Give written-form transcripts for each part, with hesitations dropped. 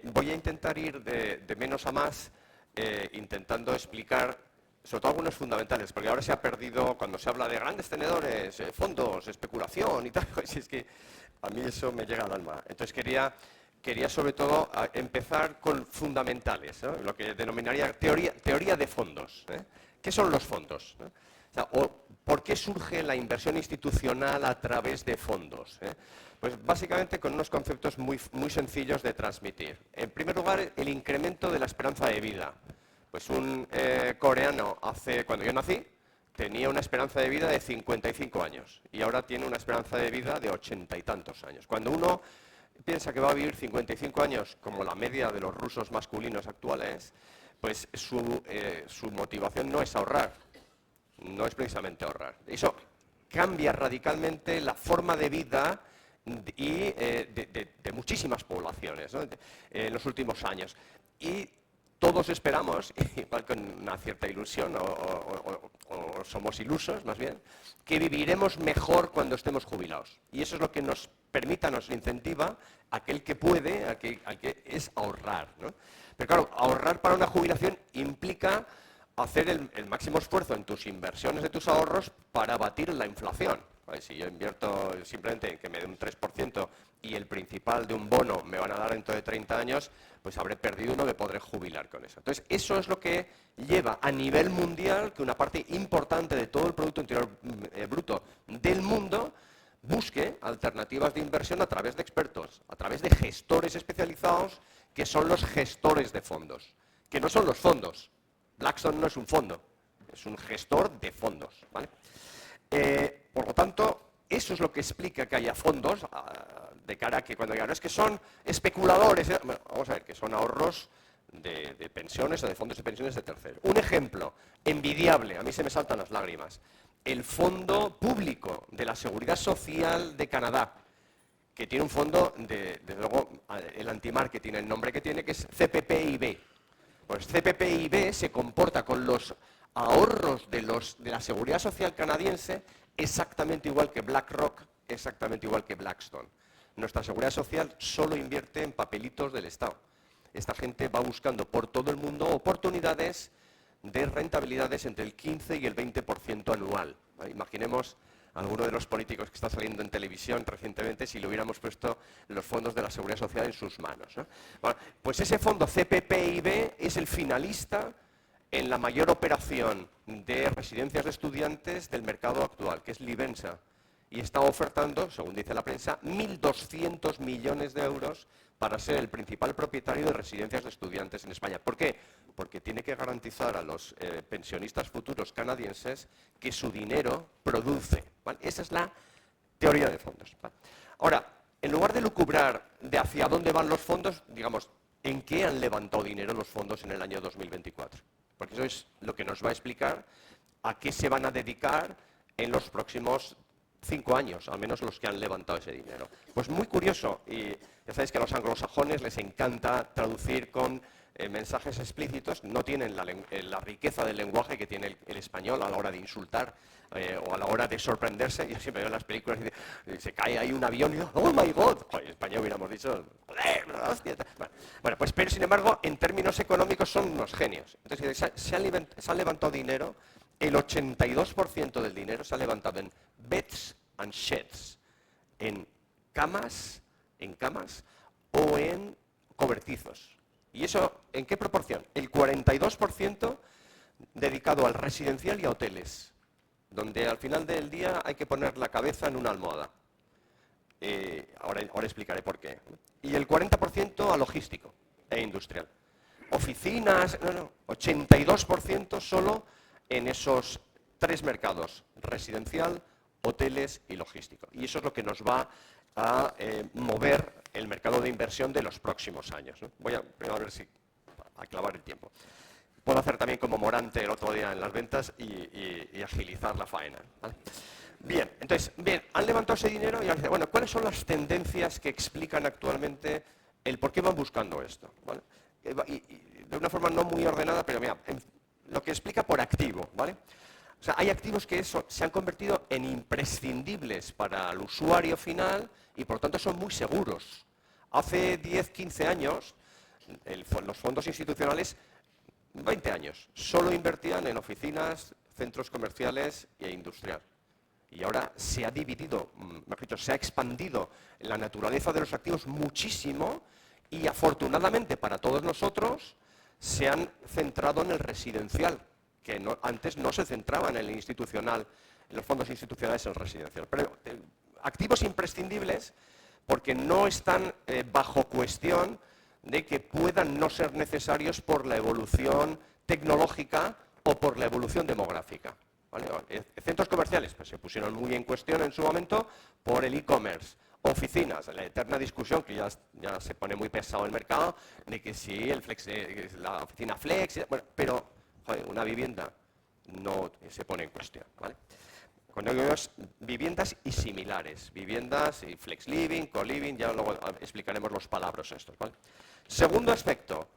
Voy a intentar ir de menos a más, intentando explicar sobre todo algunos fundamentales, porque ahora se ha perdido, cuando se habla de grandes tenedores, fondos, especulación y tal, pues es que a mí eso me llega al alma. Entonces quería sobre todo empezar con fundamentales, ¿no? Lo que denominaría teoría de fondos. ¿Qué son los fondos? O sea, ¿por qué surge la inversión institucional a través de fondos? Pues básicamente con unos conceptos muy sencillos de transmitir. En primer lugar, el incremento de la esperanza de vida. Pues un coreano, cuando yo nací, tenía una esperanza de vida de 55 años y ahora tiene una esperanza de vida de 80 y tantos años. Cuando uno piensa que va a vivir 55 años, como la media de los rusos masculinos actuales, pues su motivación no es ahorrar, no es precisamente ahorrar. Eso cambia radicalmente la forma de vida de muchísimas poblaciones, ¿no? En los últimos años. Y todos esperamos, igual con una cierta ilusión, o somos ilusos más bien, que viviremos mejor cuando estemos jubilados. Y eso es lo que nos permita, nos incentiva aquel que puede, al que es ahorrar, ¿no? Pero claro, ahorrar para una jubilación implica hacer el máximo esfuerzo en tus inversiones de tus ahorros para batir la inflación. Si yo invierto simplemente en que me dé un 3% y el principal de un bono me van a dar dentro de 30 años, pues habré perdido y no me podré jubilar con eso. Entonces, eso es lo que lleva a nivel mundial que una parte importante de todo el Producto Interior Bruto del mundo busque alternativas de inversión a través de expertos, a través de gestores especializados que son los gestores de fondos, que no son los fondos. Blackstone no es un fondo, es un gestor de fondos, ¿vale? Por lo tanto, eso es lo que explica que haya fondos de cara a que cuando digan, no, es que son especuladores, bueno, vamos a ver, que son ahorros de pensiones o de fondos de pensiones de terceros. Un ejemplo envidiable, a mí se me saltan las lágrimas, el Fondo Público de la Seguridad Social de Canadá, que tiene un fondo, desde luego, el Antimar, que tiene el nombre que tiene, que es CPPIB. Pues CPPIB se comporta con los ahorros de la seguridad social canadiense exactamente igual que BlackRock, exactamente igual que Blackstone. Nuestra seguridad social solo invierte en papelitos del Estado. Esta gente va buscando por todo el mundo oportunidades de rentabilidades entre el 15 y el 20% anual. Imaginemos alguno de los políticos que está saliendo en televisión recientemente si le hubiéramos puesto los fondos de la Seguridad Social en sus manos, ¿no? Bueno, pues ese fondo CPPIB es el finalista en la mayor operación de residencias de estudiantes del mercado actual, que es Livensa, y está ofertando, según dice la prensa, 1.200 millones de euros para ser el principal propietario de residencias de estudiantes en España. ¿Por qué? Porque tiene que garantizar a los pensionistas futuros canadienses que su dinero produce, ¿vale? Esa es la teoría de fondos, ¿vale? Ahora, en lugar de lucubrar de hacia dónde van los fondos, digamos, ¿en qué han levantado dinero los fondos en el año 2024? Porque eso es lo que nos va a explicar a qué se van a dedicar en los próximos 5 años, al menos los que han levantado ese dinero. Pues muy curioso, y ya sabéis que a los anglosajones les encanta traducir con mensajes explícitos, no tienen la riqueza del lenguaje que tiene el español a la hora de insultar o a la hora de sorprenderse. Yo siempre veo en las películas y se cae ahí un avión y digo, ¡oh, my God! En España hubiéramos dicho, ¡joder, hostia! Bueno, pues pero sin embargo, en términos económicos son unos genios. Entonces, se han levantado dinero, el 82% del dinero se ha levantado en beds and sheds, en camas o en cobertizos. ¿Y eso en qué proporción? El 42% dedicado al residencial y a hoteles, donde al final del día hay que poner la cabeza en una almohada. Ahora explicaré por qué. Y el 40% a logístico e industrial. Oficinas, 82% solo en esos tres mercados, residencial, hoteles y logístico. Y eso es lo que nos va a mover el mercado de inversión de los próximos años, ¿no? Voy a ver si a clavar el tiempo. Puedo hacer también como Morante el otro día en las ventas y agilizar la faena, ¿vale? Bien, entonces, han levantado ese dinero y han dicho, bueno, ¿cuáles son las tendencias que explican actualmente el por qué van buscando esto? ¿Vale? Y de una forma no muy ordenada, pero mira, lo que explica por activo, ¿vale? O sea, hay activos que se han convertido en imprescindibles para el usuario final y por lo tanto son muy seguros. Hace 10, 15 años los fondos institucionales, 20 años, solo invertían en oficinas, centros comerciales e industrial. Y ahora se ha dividido, mejor dicho, se ha expandido la naturaleza de los activos muchísimo y afortunadamente para todos nosotros se han centrado en el residencial, que antes no se centraban en el institucional, en los fondos institucionales en el residencial. Pero activos imprescindibles porque no están bajo cuestión de que puedan no ser necesarios por la evolución tecnológica o por la evolución demográfica. ¿Vale? Centros comerciales pues, se pusieron muy en cuestión en su momento por el e-commerce. Oficinas, la eterna discusión que ya se pone muy pesado el mercado, de que si la oficina flex, bueno, pero joder, una vivienda no se pone en cuestión. ¿Vale? Cuando digo viviendas y similares, viviendas y flex living, co-living, ya luego explicaremos los palabras estos. ¿Vale? Segundo aspecto,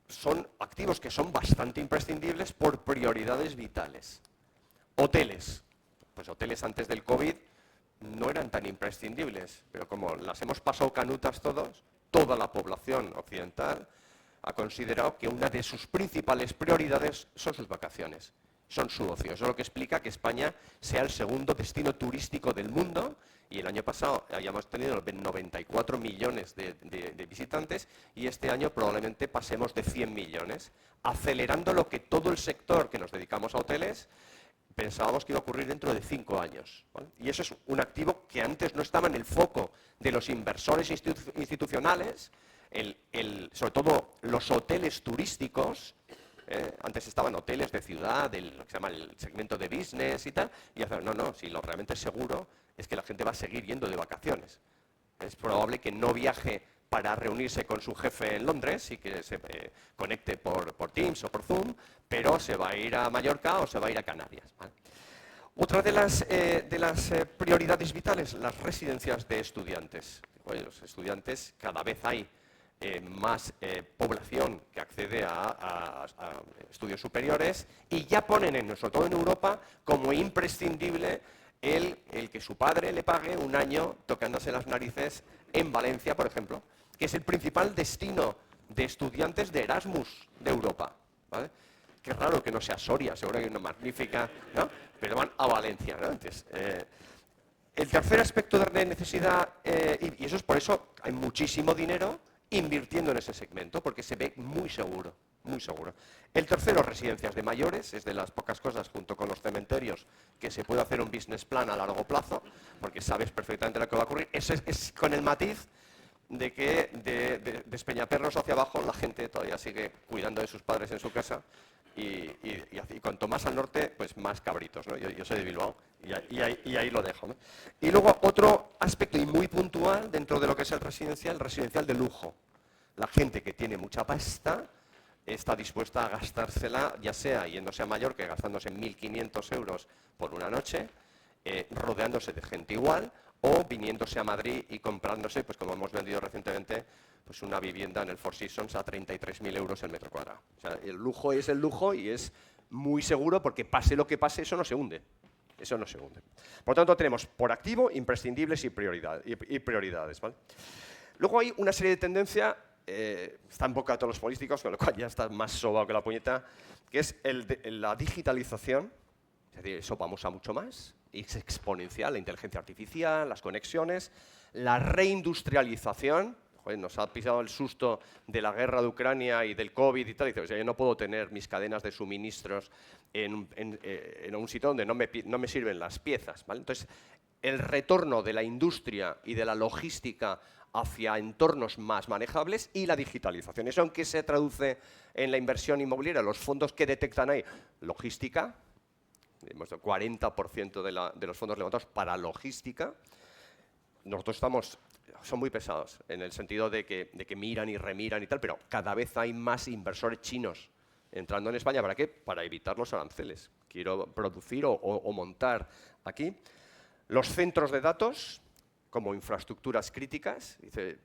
son activos que son bastante imprescindibles por prioridades vitales. Hoteles. Pues hoteles antes del COVID no eran tan imprescindibles, pero como las hemos pasado canutas todos, toda la población occidental ha considerado que una de sus principales prioridades son sus vacaciones, son su ocio. Eso es lo que explica que España sea el segundo destino turístico del mundo y el año pasado hayamos tenido 94 millones de visitantes y este año probablemente pasemos de 100 millones, acelerando lo que todo el sector que nos dedicamos a hoteles pensábamos que iba a ocurrir dentro de 5 años. ¿Vale? Y eso es un activo que antes no estaba en el foco de los inversores institucionales, sobre todo los hoteles turísticos. Antes estaban hoteles de ciudad, lo que se llama el segmento de business y tal, y no, si lo realmente seguro es que la gente va a seguir yendo de vacaciones. Es probable que no viaje para reunirse con su jefe en Londres y que se conecte por Teams o por Zoom, pero se va a ir a Mallorca o se va a ir a Canarias. ¿Vale? Otra de las prioridades vitales, las residencias de estudiantes. Bueno, los estudiantes, cada vez hay más población que accede a estudios superiores y ya ponen, sobre todo en Europa, como imprescindible el que su padre le pague un año tocándose las narices en Valencia, por ejemplo, que es el principal destino de estudiantes de Erasmus de Europa. ¿Vale? Qué raro que no sea Soria, seguro que hay una magnífica, ¿no? Pero van a Valencia, ¿no? Entonces, el tercer aspecto de necesidad, y eso es por eso hay muchísimo dinero invirtiendo en ese segmento, porque se ve muy seguro, muy seguro. El tercero, residencias de mayores, es de las pocas cosas, junto con los cementerios, que se puede hacer un business plan a largo plazo, porque sabes perfectamente lo que va a ocurrir. Eso es con el matiz de que de Despeñaperros hacia abajo la gente todavía sigue cuidando de sus padres en su casa y cuanto más al norte, pues más cabritos, ¿no? Yo soy de Bilbao y ahí lo dejo, ¿no? Y luego otro aspecto y muy puntual dentro de lo que es el residencial de lujo. La gente que tiene mucha pasta está dispuesta a gastársela, ya sea yéndose a Mallorca, gastándose 1.500 euros por una noche, rodeándose de gente igual, o viniéndose a Madrid y comprándose, pues como hemos vendido recientemente, pues una vivienda en el Four Seasons a 33.000 euros el metro cuadrado. O sea, el lujo es el lujo y es muy seguro porque pase lo que pase, eso no se hunde. Eso no se hunde. Por lo tanto, tenemos por activo, imprescindibles y prioridades. ¿Vale? Luego hay una serie de tendencias, está en boca de todos los políticos, con lo cual ya está más sobado que la puñeta, que es la digitalización. Es decir, eso vamos a mucho más, y es exponencial, la inteligencia artificial, las conexiones, la reindustrialización. Joder, nos ha pisado el susto de la guerra de Ucrania y del COVID y tal. Y dice, o sea, yo no puedo tener mis cadenas de suministros en un sitio donde no me sirven las piezas. ¿Vale? Entonces, el retorno de la industria y de la logística hacia entornos más manejables y la digitalización. Eso, aunque se traduce en la inversión inmobiliaria, los fondos que detectan ahí, logística, el 40% de los fondos levantados para logística. Nosotros son muy pesados en el sentido de que miran y remiran y tal, pero cada vez hay más inversores chinos entrando en España. ¿Para qué? Para evitar los aranceles. Quiero producir o montar aquí. Los centros de datos como infraestructuras críticas. Dice,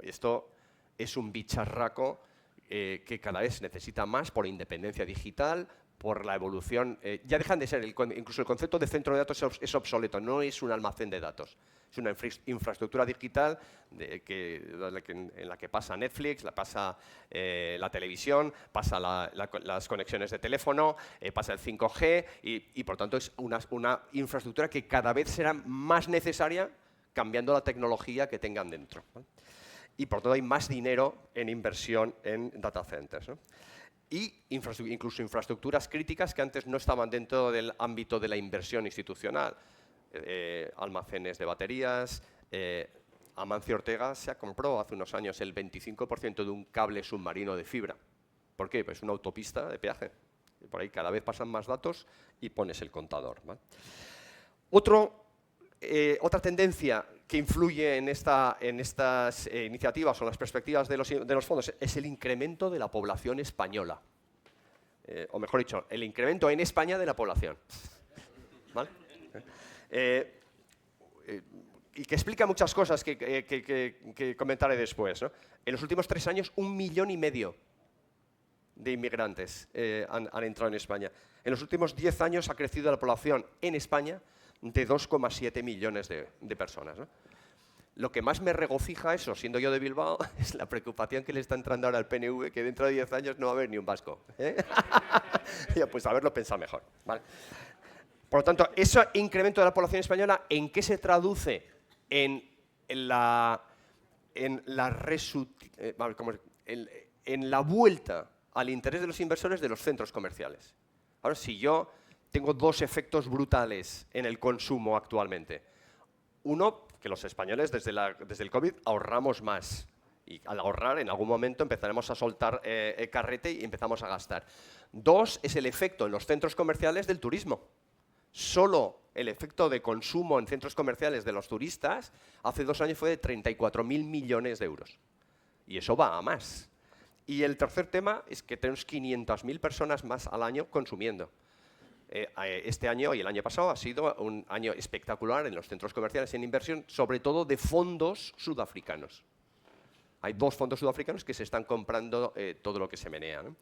esto es un bicharraco que cada vez necesita más por independencia digital, por la evolución. Ya dejan de ser, incluso el concepto de centro de datos es obsoleto, no es un almacén de datos, Es una infraestructura digital en la que pasa Netflix, pasa la televisión, pasa las conexiones de teléfono, pasa el 5G y por tanto es una infraestructura que cada vez será más necesaria cambiando la tecnología que tengan dentro, ¿vale? Y por todo hay más dinero en inversión en data centers, ¿no? Y incluso infraestructuras críticas que antes no estaban dentro del ámbito de la inversión institucional. Almacenes de baterías. Amancio Ortega se compró hace unos años el 25% de un cable submarino de fibra. ¿Por qué? Pues una autopista de peaje. Por ahí cada vez pasan más datos y pones el contador, ¿vale? Otra tendencia que influye en estas iniciativas o en las perspectivas de los fondos es el incremento de la población española. O mejor dicho, el incremento en España de la población, ¿vale? Y que explica muchas cosas que comentaré después, ¿no? En los últimos 3 años, 1,5 millones de inmigrantes han entrado en España. En los últimos 10 años ha crecido la población en España de 2,7 millones de personas, ¿no? Lo que más me regocija eso, siendo yo de Bilbao, es la preocupación que le está entrando ahora al PNV, que dentro de 10 años no va a haber ni un vasco, ¿eh? Ya, pues haberlo pensado mejor, ¿vale? Por lo tanto, ese incremento de la población española, ¿en qué se traduce? En la vuelta al interés de los inversores de los centros comerciales. Ahora, si yo tengo 2 efectos brutales en el consumo actualmente. Uno, que los españoles desde el COVID ahorramos más. Y al ahorrar, en algún momento empezaremos a soltar el carrete y empezamos a gastar. 2, es el efecto en los centros comerciales del turismo. Solo el efecto de consumo en centros comerciales de los turistas hace 2 años fue de 34.000 millones de euros. Y eso va a más. Y el tercer tema es que tenemos 500.000 personas más al año consumiendo. Este año y el año pasado ha sido un año espectacular en los centros comerciales en inversión, sobre todo de fondos sudafricanos. Hay 2 fondos sudafricanos que se están comprando todo lo que se menea, ¿no?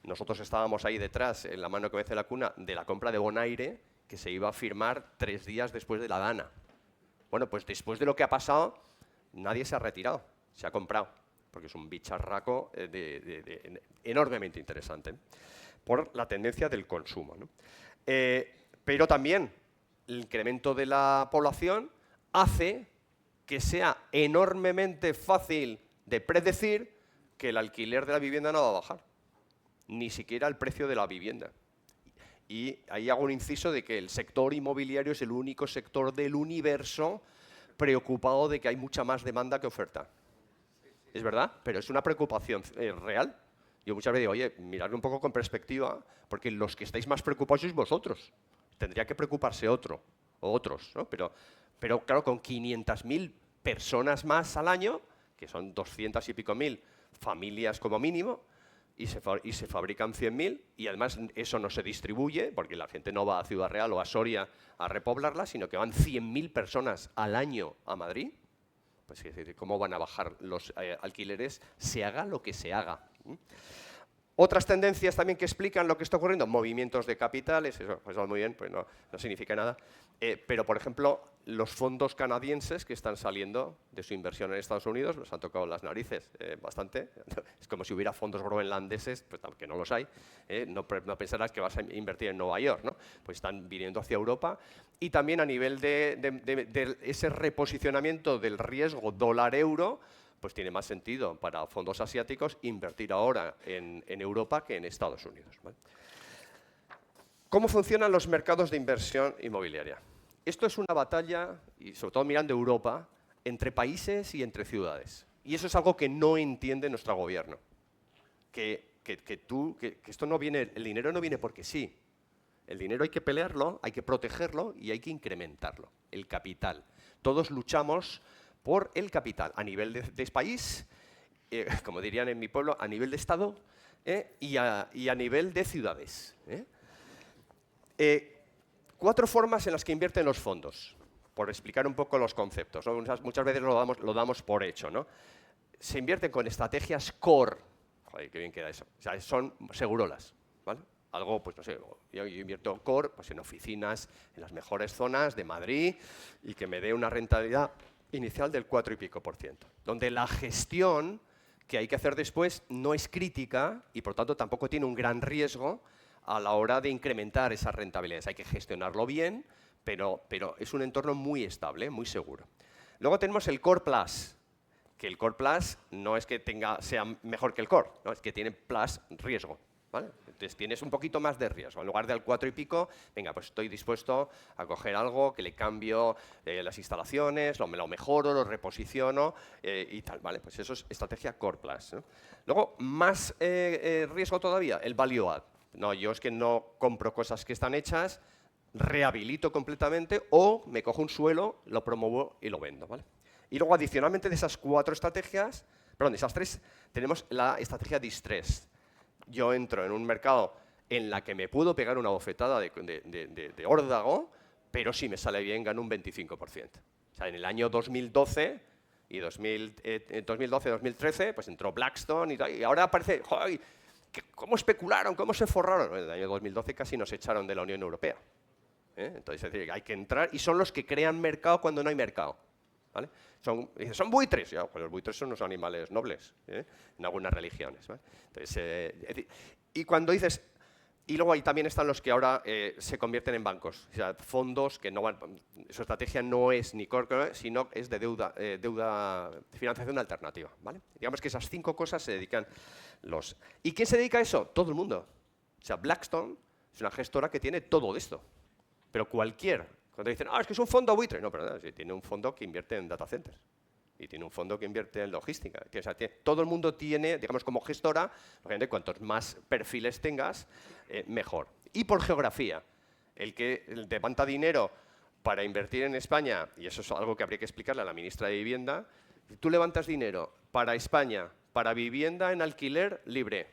Nosotros estábamos ahí detrás, en la mano que mece la cuna, de la compra de Bonaire, que se iba a firmar 3 días después de la Dana. Bueno, pues después de lo que ha pasado, nadie se ha retirado, se ha comprado, porque es un bicharraco enormemente interesante, por la tendencia del consumo, ¿no? Pero también el incremento de la población hace que sea enormemente fácil de predecir que el alquiler de la vivienda no va a bajar, ni siquiera el precio de la vivienda. Y ahí hago un inciso de que el sector inmobiliario es el único sector del universo preocupado de que hay mucha más demanda que oferta. Es verdad, pero es una preocupación real. Yo muchas veces digo, oye, miradlo un poco con perspectiva, porque los que estáis más preocupados sois vosotros. Tendría que preocuparse otro, o otros, ¿no? Pero claro, con 500.000 personas más al año, que son 200 y pico mil familias como mínimo, y se fabrican 100.000, y además eso no se distribuye, porque la gente no va a Ciudad Real o a Soria a repoblarla, sino que van 100.000 personas al año a Madrid. Pues ¿cómo van a bajar los alquileres? Se haga lo que se haga. Otras tendencias también que explican lo que está ocurriendo, movimientos de capitales, eso pues muy bien, pues no significa nada, pero por ejemplo, los fondos canadienses que están saliendo de su inversión en Estados Unidos, nos han tocado las narices bastante, es como si hubiera fondos groenlandeses, pues que no los hay, no pensarás que vas a invertir en Nueva York, ¿no? Pues están viniendo hacia Europa, y también a nivel de ese reposicionamiento del riesgo dólar-euro, pues tiene más sentido para fondos asiáticos invertir ahora en Europa que en Estados Unidos, ¿vale? ¿Cómo funcionan los mercados de inversión inmobiliaria? Esto es una batalla, y sobre todo mirando Europa, entre países y entre ciudades. Y eso es algo que no entiende nuestro gobierno. Que esto no viene, el dinero no viene porque sí. El dinero hay que pelearlo, hay que protegerlo y hay que incrementarlo. El capital. Todos luchamos por el capital a nivel de país, como dirían en mi pueblo, a nivel de Estado y a nivel de ciudades. 4 formas en las que invierten los fondos, por explicar un poco los conceptos, ¿no? Muchas veces lo damos por hecho, ¿no? Se invierten con estrategias core, joder, qué bien queda eso, o sea, son segurolas, ¿vale? Algo, pues no sé, yo invierto core pues, en oficinas en las mejores zonas de Madrid y que me dé una rentabilidad inicial del 4 y pico %, donde la gestión que hay que hacer después no es crítica y por tanto tampoco tiene un gran riesgo a la hora de incrementar esas rentabilidades. Hay que gestionarlo bien, pero es un entorno muy estable, muy seguro. Luego tenemos el Core Plus, que el Core Plus no es que sea mejor que el Core, ¿no? Es que tiene Plus riesgo. ¿Vale? Entonces tienes un poquito más de riesgo. En lugar del 4 y pico, venga, pues estoy dispuesto a coger algo que le cambio las instalaciones, lo mejoro, lo reposiciono y tal. ¿Vale? Pues eso es estrategia Core Plus, ¿no? Luego, más riesgo todavía, el Value Add. No, yo es que no compro cosas que están hechas, rehabilito completamente o me cojo un suelo, lo promuevo y lo vendo. ¿Vale? Y luego, adicionalmente de esas de esas tres, tenemos la estrategia Distress. Yo entro en un mercado en la que me puedo pegar una bofetada de órdago, pero si me sale bien gano un 25%. O sea, en el año 2012 y 2012-2013 pues entró Blackstone y ahora parece, ¡ay! ¿Cómo especularon? ¿Cómo se forraron? En el año 2012 casi nos echaron de la Unión Europea. Entonces, es decir, hay que entrar y son los que crean mercado cuando no hay mercado. ¿Vale? Son buitres, ya, pues los buitres son unos animales nobles, en algunas religiones. ¿Vale? Entonces, y cuando dices, y luego ahí también están los que ahora se convierten en bancos, o sea, fondos que no van, su estrategia no es ni core, sino es de deuda, financiación alternativa. ¿Vale? Digamos que esas 5 cosas se dedican los. ¿Y quién se dedica a eso? Todo el mundo. O sea, Blackstone es una gestora que tiene todo esto, pero cuando dicen, es que es un fondo buitre. No, pero nada, tiene un fondo que invierte en data centers y tiene un fondo que invierte en logística. O sea, todo el mundo tiene, digamos, como gestora, obviamente, cuantos más perfiles tengas, mejor. Y por geografía, el que levanta dinero para invertir en España, y eso es algo que habría que explicarle a la ministra de Vivienda, tú levantas dinero para España, para vivienda en alquiler libre.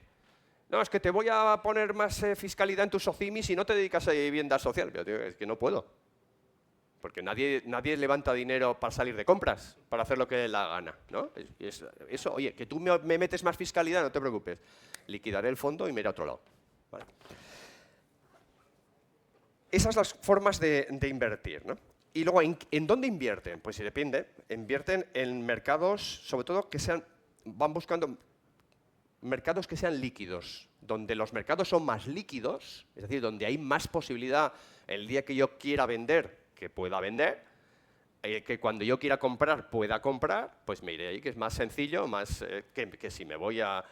No, es que te voy a poner más fiscalidad en tus SOCIMI si no te dedicas a vivienda social. Pero, tío, es que no puedo. Porque nadie levanta dinero para salir de compras, para hacer lo que le da la gana, ¿no? Eso, oye, que tú me metes más fiscalidad, no te preocupes. Liquidaré el fondo y me iré a otro lado. ¿Vale? Esas son las formas de invertir, ¿no? Y luego, ¿en dónde invierten? Pues depende. Invierten en mercados, sobre todo, van buscando mercados que sean líquidos, donde los mercados son más líquidos, es decir, donde hay más posibilidad el día que yo quiera vender, que pueda vender, que cuando yo quiera comprar, pueda comprar, pues me iré ahí, que es más sencillo, más que si me voy a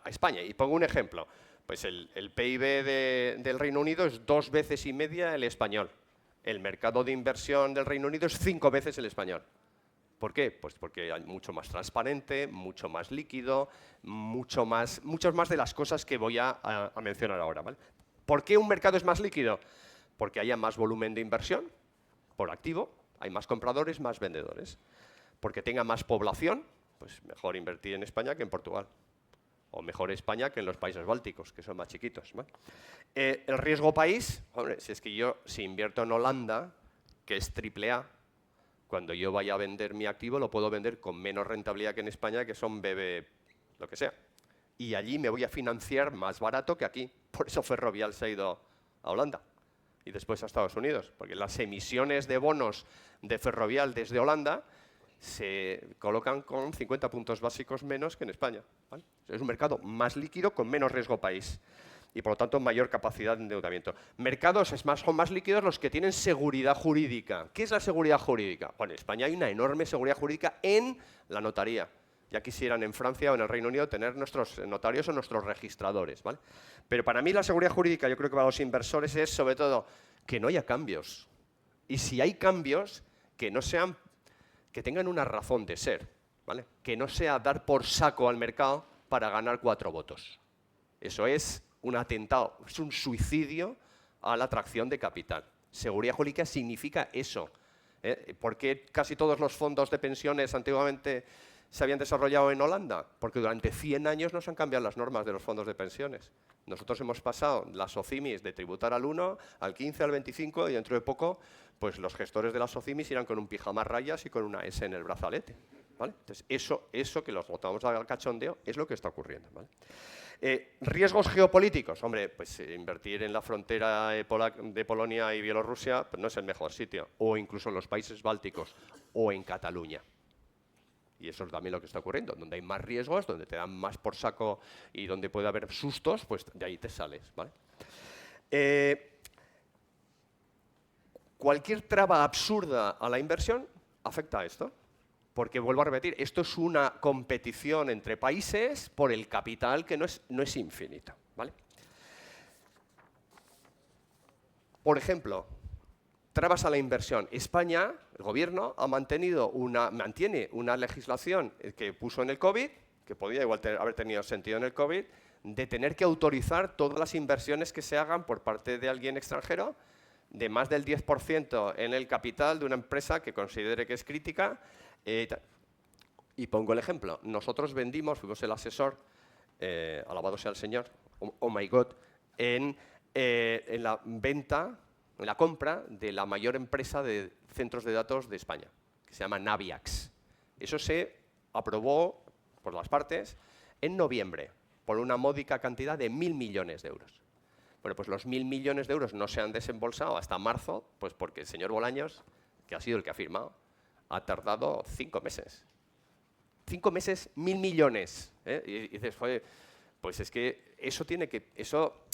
España. Y pongo un ejemplo, pues el PIB del Reino Unido es 2,5 veces el español. El mercado de inversión del Reino Unido es 5 veces el español. ¿Por qué? Pues porque hay mucho más transparente, mucho más líquido, muchas más de las cosas que voy a mencionar ahora. ¿Vale? ¿Por qué un mercado es más líquido? Porque haya más volumen de inversión por activo, hay más compradores, más vendedores. Porque tenga más población, pues mejor invertir en España que en Portugal. O mejor España que en los países bálticos, que son más chiquitos. ¿Vale? El riesgo país, hombre, si invierto en Holanda, que es AAA, cuando yo vaya a vender mi activo lo puedo vender con menos rentabilidad que en España, que son BB, lo que sea. Y allí me voy a financiar más barato que aquí. Por eso Ferrovial se ha ido a Holanda y después a Estados Unidos, porque las emisiones de bonos de Ferrovial desde Holanda se colocan con 50 puntos básicos menos que en España. ¿Vale? Es un mercado más líquido con menos riesgo país y, por lo tanto, mayor capacidad de endeudamiento. Mercados son más líquidos los que tienen seguridad jurídica. ¿Qué es la seguridad jurídica? Bueno, en España hay una enorme seguridad jurídica en la notaría. Ya quisieran en Francia o en el Reino Unido tener nuestros notarios o nuestros registradores, ¿vale? Pero para mí la seguridad jurídica, yo creo que para los inversores es sobre todo que no haya cambios. Y si hay cambios, que tengan una razón de ser, ¿vale? Que no sea dar por saco al mercado para ganar 4 votos. Eso es un atentado, es un suicidio a la atracción de capital. Seguridad jurídica significa eso. ¿Por qué casi todos los fondos de pensiones antiguamente se habían desarrollado en Holanda? Porque durante 100 años no se han cambiado las normas de los fondos de pensiones. Nosotros hemos pasado las SOCIMIs de tributar al 1, al 15, al 25 y dentro de poco pues los gestores de las SOCIMIs irán con un pijama a rayas y con una S en el brazalete. ¿vale? Entonces, eso que los votamos al cachondeo es lo que está ocurriendo, ¿vale? Riesgos geopolíticos. Hombre, pues invertir en la frontera de Polonia y Bielorrusia pues, no es el mejor sitio. O incluso en los países bálticos o en Cataluña. Y eso es también lo que está ocurriendo. Donde hay más riesgos, donde te dan más por saco y donde puede haber sustos, pues de ahí te sales, ¿vale? Cualquier traba absurda a la inversión afecta a esto. Porque, vuelvo a repetir, esto es una competición entre países por el capital que no es infinito, ¿vale? Por ejemplo, trabas a la inversión. España, el gobierno, mantiene una legislación que puso en el COVID, que podía igual haber tenido sentido en el COVID, de tener que autorizar todas las inversiones que se hagan por parte de alguien extranjero, de más del 10% en el capital de una empresa que considere que es crítica. Y pongo el ejemplo. Nosotros vendimos, fuimos el asesor, alabado sea el Señor, oh my God, en la venta, en la compra de la mayor empresa de centros de datos de España, que se llama Naviax. Eso se aprobó por las partes en noviembre, por una módica cantidad de 1.000 millones de euros. Bueno, pues los 1.000 millones de euros no se han desembolsado hasta marzo, pues porque el señor Bolaños, que ha sido el que ha firmado, ha tardado 5 meses. 5 meses, 1.000 millones. ¿Eh? Y dices, pues es que eso tiene que... Eso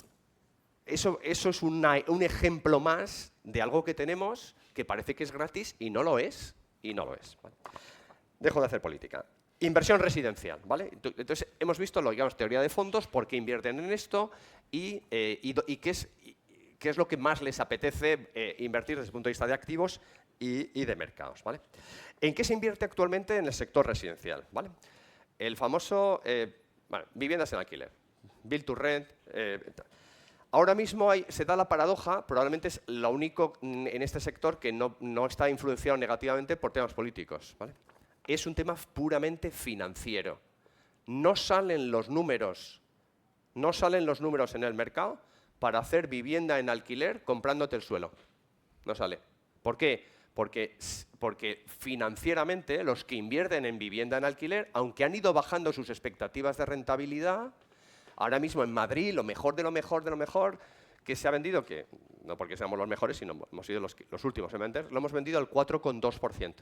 es un ejemplo más de algo que tenemos que parece que es gratis y no lo es. Y no lo es. ¿Vale? Dejo de hacer política. Inversión residencial, ¿vale? Entonces, hemos visto, digamos, teoría de fondos, por qué invierten en esto y qué es lo que más les apetece invertir desde el punto de vista de activos y de mercados, ¿vale? ¿En qué se invierte actualmente en el sector residencial? ¿Vale? El famoso, viviendas en alquiler, build to rent. Ahora mismo se da la paradoja, probablemente es lo único en este sector que no está influenciado negativamente por temas políticos, ¿vale? Es un tema puramente financiero. No salen los números en el mercado para hacer vivienda en alquiler comprándote el suelo. No sale. ¿Por qué? Porque financieramente los que invierten en vivienda en alquiler, aunque han ido bajando sus expectativas de rentabilidad, ahora mismo en Madrid lo mejor de lo mejor de lo mejor que se ha vendido, que no porque seamos los mejores, sino hemos sido los últimos en vender, lo hemos vendido al 4,2%.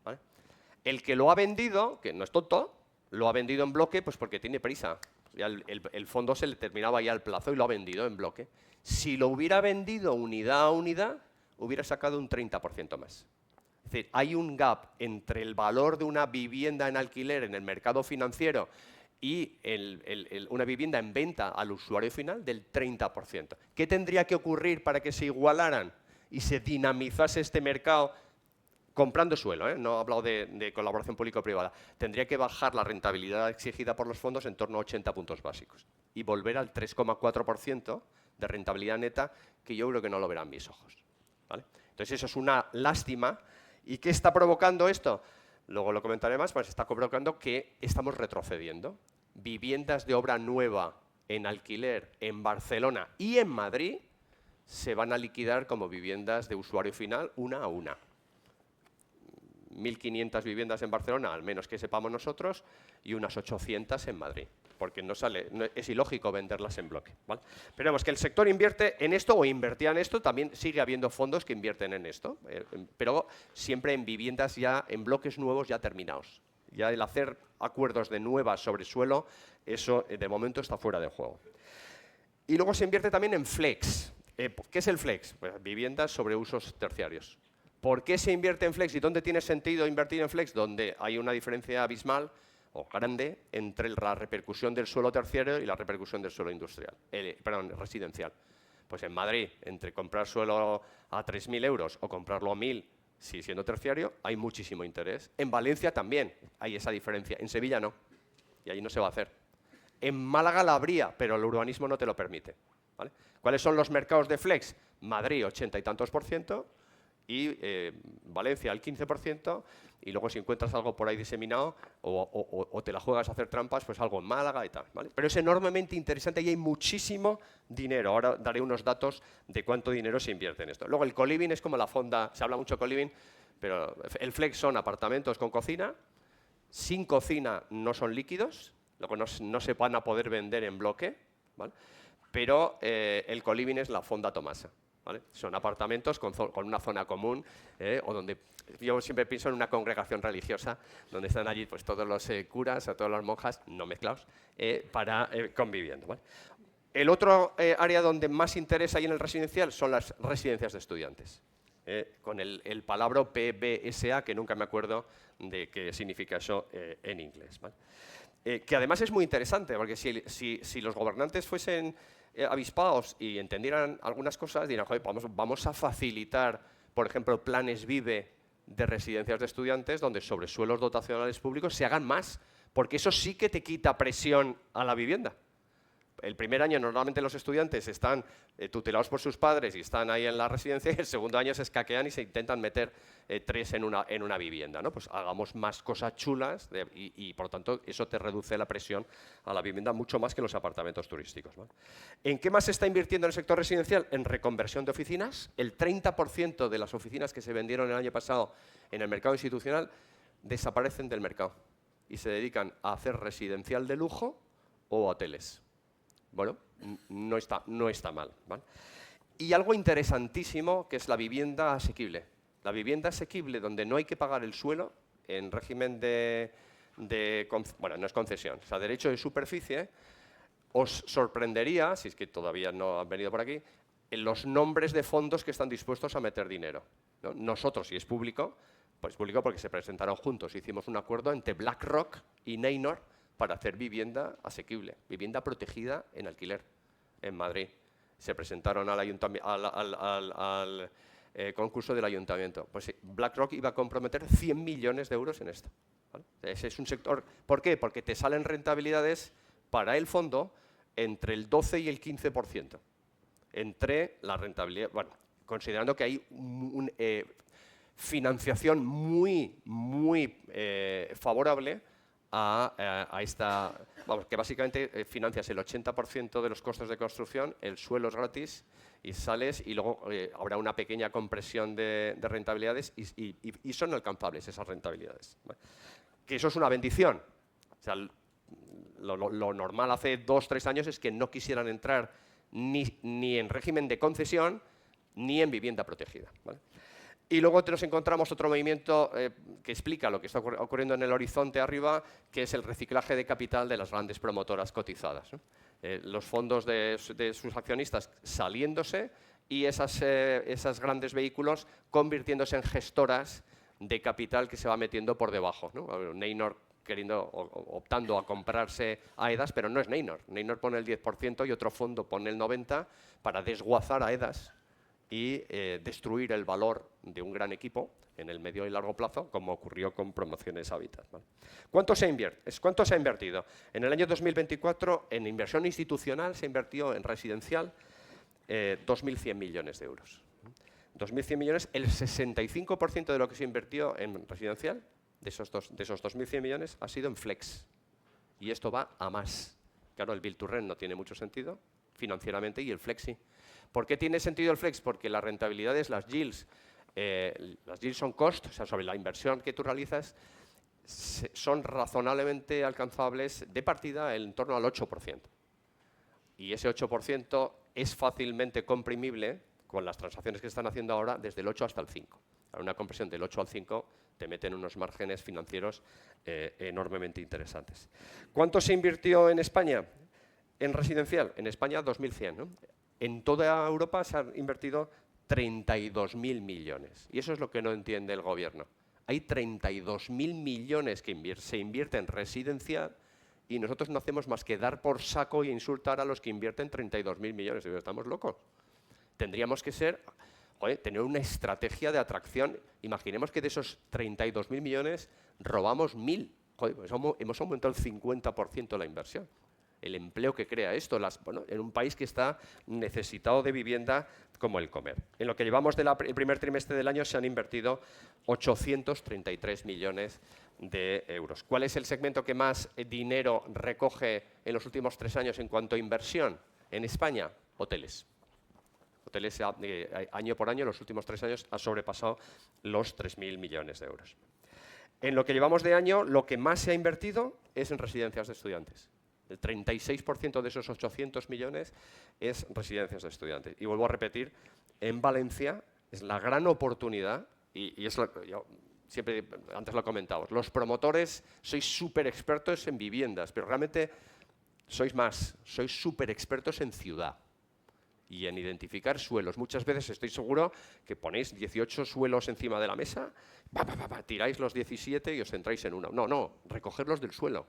¿Vale? El que lo ha vendido, que no es tonto, lo ha vendido en bloque pues porque tiene prisa. Ya el fondo se le terminaba ya el plazo y lo ha vendido en bloque. Si lo hubiera vendido unidad a unidad, hubiera sacado un 30% más. Es decir, hay un gap entre el valor de una vivienda en alquiler en el mercado financiero y una vivienda en venta al usuario final del 30%. ¿Qué tendría que ocurrir para que se igualaran y se dinamizase este mercado comprando suelo? No he hablado de colaboración público-privada. Tendría que bajar la rentabilidad exigida por los fondos en torno a 80 puntos básicos y volver al 3,4% de rentabilidad neta, que yo creo que no lo verán mis ojos. ¿Vale? Entonces eso es una lástima. ¿Y qué está provocando esto? Luego lo comentaré más, pues está provocando que estamos retrocediendo. Viviendas de obra nueva en alquiler en Barcelona y en Madrid se van a liquidar como viviendas de usuario final una a una. 1.500 viviendas en Barcelona, al menos que sepamos nosotros, y unas 800 en Madrid, porque es ilógico venderlas en bloque, ¿vale? Pero vemos que el sector invierte en esto o invertía en esto, también sigue habiendo fondos que invierten en esto, pero siempre en viviendas ya, en bloques nuevos ya terminados. Ya el hacer acuerdos de nuevas sobre suelo, eso de momento está fuera de juego. Y luego se invierte también en flex. ¿Qué es el flex? Pues viviendas sobre usos terciarios. ¿Por qué se invierte en flex y dónde tiene sentido invertir en flex? Donde hay una diferencia abismal o grande entre la repercusión del suelo terciario y la repercusión del suelo residencial. Pues en Madrid, entre comprar suelo a 3.000 euros o comprarlo a 1.000, si siendo terciario, hay muchísimo interés. En Valencia también hay esa diferencia. En Sevilla no. Y ahí no se va a hacer. En Málaga la habría, pero el urbanismo no te lo permite, ¿vale? ¿Cuáles son los mercados de flex? Madrid, 80 y tantos %. Y Valencia al 15%, y luego si encuentras algo por ahí diseminado o te la juegas a hacer trampas, pues algo en Málaga y tal, ¿vale? Pero es enormemente interesante y hay muchísimo dinero. Ahora daré unos datos de cuánto dinero se invierte en esto. Luego el co-living es como la fonda, se habla mucho de co-living, pero el flex son apartamentos con cocina, sin cocina no son líquidos, luego no se van a poder vender en bloque, ¿vale? Pero el coliving es la Fonda Tomasa, ¿vale? Son apartamentos con una zona común, o donde yo siempre pienso en una congregación religiosa, donde están allí pues, todos los curas o todas las monjas, no mezclados, conviviendo, ¿vale? El otro área donde más interés hay en el residencial son las residencias de estudiantes, con el palabra PBSA, que nunca me acuerdo de qué significa eso en inglés, ¿vale? Que además es muy interesante, porque si los gobernantes fuesen avispados y entendieran algunas cosas, dirán, joder, vamos a facilitar, por ejemplo, planes VIVE de residencias de estudiantes donde sobre suelos dotacionales públicos se hagan más, porque eso sí que te quita presión a la vivienda. El primer año normalmente los estudiantes están tutelados por sus padres y están ahí en la residencia, y el segundo año se escaquean y se intentan meter 3 en una vivienda, ¿no? Pues hagamos más cosas chulas y por lo tanto eso te reduce la presión a la vivienda mucho más que los apartamentos turísticos, ¿vale? ¿En qué más se está invirtiendo en el sector residencial? En reconversión de oficinas. El 30% de las oficinas que se vendieron el año pasado en el mercado institucional desaparecen del mercado y se dedican a hacer residencial de lujo o hoteles. Bueno, no está mal, ¿vale? Y algo interesantísimo que es la vivienda asequible. La vivienda asequible donde no hay que pagar el suelo en régimen bueno, no es concesión, o sea, derecho de superficie. Os sorprendería, si es que todavía no han venido por aquí, en los nombres de fondos que están dispuestos a meter dinero, ¿no? Nosotros, si es público, pues público porque se presentaron juntos. Hicimos un acuerdo entre BlackRock y Neynor para hacer vivienda asequible, vivienda protegida en alquiler en Madrid. Se presentaron al concurso del ayuntamiento. Pues BlackRock iba a comprometer 100 millones de euros en esto, ¿vale? Ese es un sector. ¿Por qué? Porque te salen rentabilidades para el fondo entre el 12 y el 15%. Entre la rentabilidad, bueno, considerando que hay una financiación muy favorable a esta, vamos, que básicamente financias el 80% de los costos de construcción, el suelo es gratis y sales y luego habrá una pequeña compresión de rentabilidades y son alcanzables esas rentabilidades, ¿vale? Que eso es una bendición. O sea, lo normal hace 2 o 3 años es que no quisieran entrar ni en régimen de concesión ni en vivienda protegida, ¿vale? Y luego nos encontramos otro movimiento que explica lo que está ocurriendo en el horizonte arriba, que es el reciclaje de capital de las grandes promotoras cotizadas, ¿no? Los fondos de sus accionistas saliéndose y esas grandes vehículos convirtiéndose en gestoras de capital que se va metiendo por debajo, ¿no? Neynor optando a comprarse AEDAS, pero no es Neynor. Neynor pone el 10% y otro fondo pone el 90% para desguazar AEDAS y destruir el valor de un gran equipo en el medio y largo plazo, como ocurrió con Promociones Habitat, ¿vale? ¿Cuánto se ha invertido? En el año 2024, en inversión institucional, se invirtió en residencial 2.100 millones de euros. 2.100 millones, el 65% de lo que se invirtió en residencial, de esos 2.100 millones, ha sido en flex. Y esto va a más. Claro, el build to rent no tiene mucho sentido financieramente y el flex sí. ¿Por qué tiene sentido el flex? Porque las rentabilidades, las yields on cost, o sea, sobre la inversión que tú realizas, son razonablemente alcanzables de partida en torno al 8%. Y ese 8% es fácilmente comprimible con las transacciones que están haciendo ahora desde el 8 hasta el 5. Una compresión del 8 al 5 te meten unos márgenes financieros enormemente interesantes. ¿Cuánto se invirtió en España en residencial? En España 2.100, ¿no? En toda Europa se han invertido 32.000 millones. Y eso es lo que no entiende el gobierno. Hay 32.000 millones que se invierten en residencial y nosotros no hacemos más que dar por saco e insultar a los que invierten 32.000 millones. Estamos locos. Tendríamos que tener una estrategia de atracción. Imaginemos que de esos 32.000 millones robamos 1.000. Pues hemos aumentado el 50% la inversión. El empleo que crea esto, en un país que está necesitado de vivienda como el comer. En lo que llevamos del primer trimestre del año se han invertido 833 millones de euros. ¿Cuál es el segmento que más dinero recoge en los últimos 3 años en cuanto a inversión en España? Hoteles. Hoteles año por año, en los últimos 3 años, ha sobrepasado los 3.000 millones de euros. En lo que llevamos de año, lo que más se ha invertido es en residencias de estudiantes. El 36% de esos 800 millones es residencias de estudiantes. Y vuelvo a repetir, en Valencia es la gran oportunidad, y es lo que yo siempre, antes lo comentamos, los promotores sois súper expertos en viviendas, pero realmente sois súper expertos en ciudad y en identificar suelos. Muchas veces estoy seguro que ponéis 18 suelos encima de la mesa, tiráis los 17 y os centráis en uno. No, recogerlos del suelo.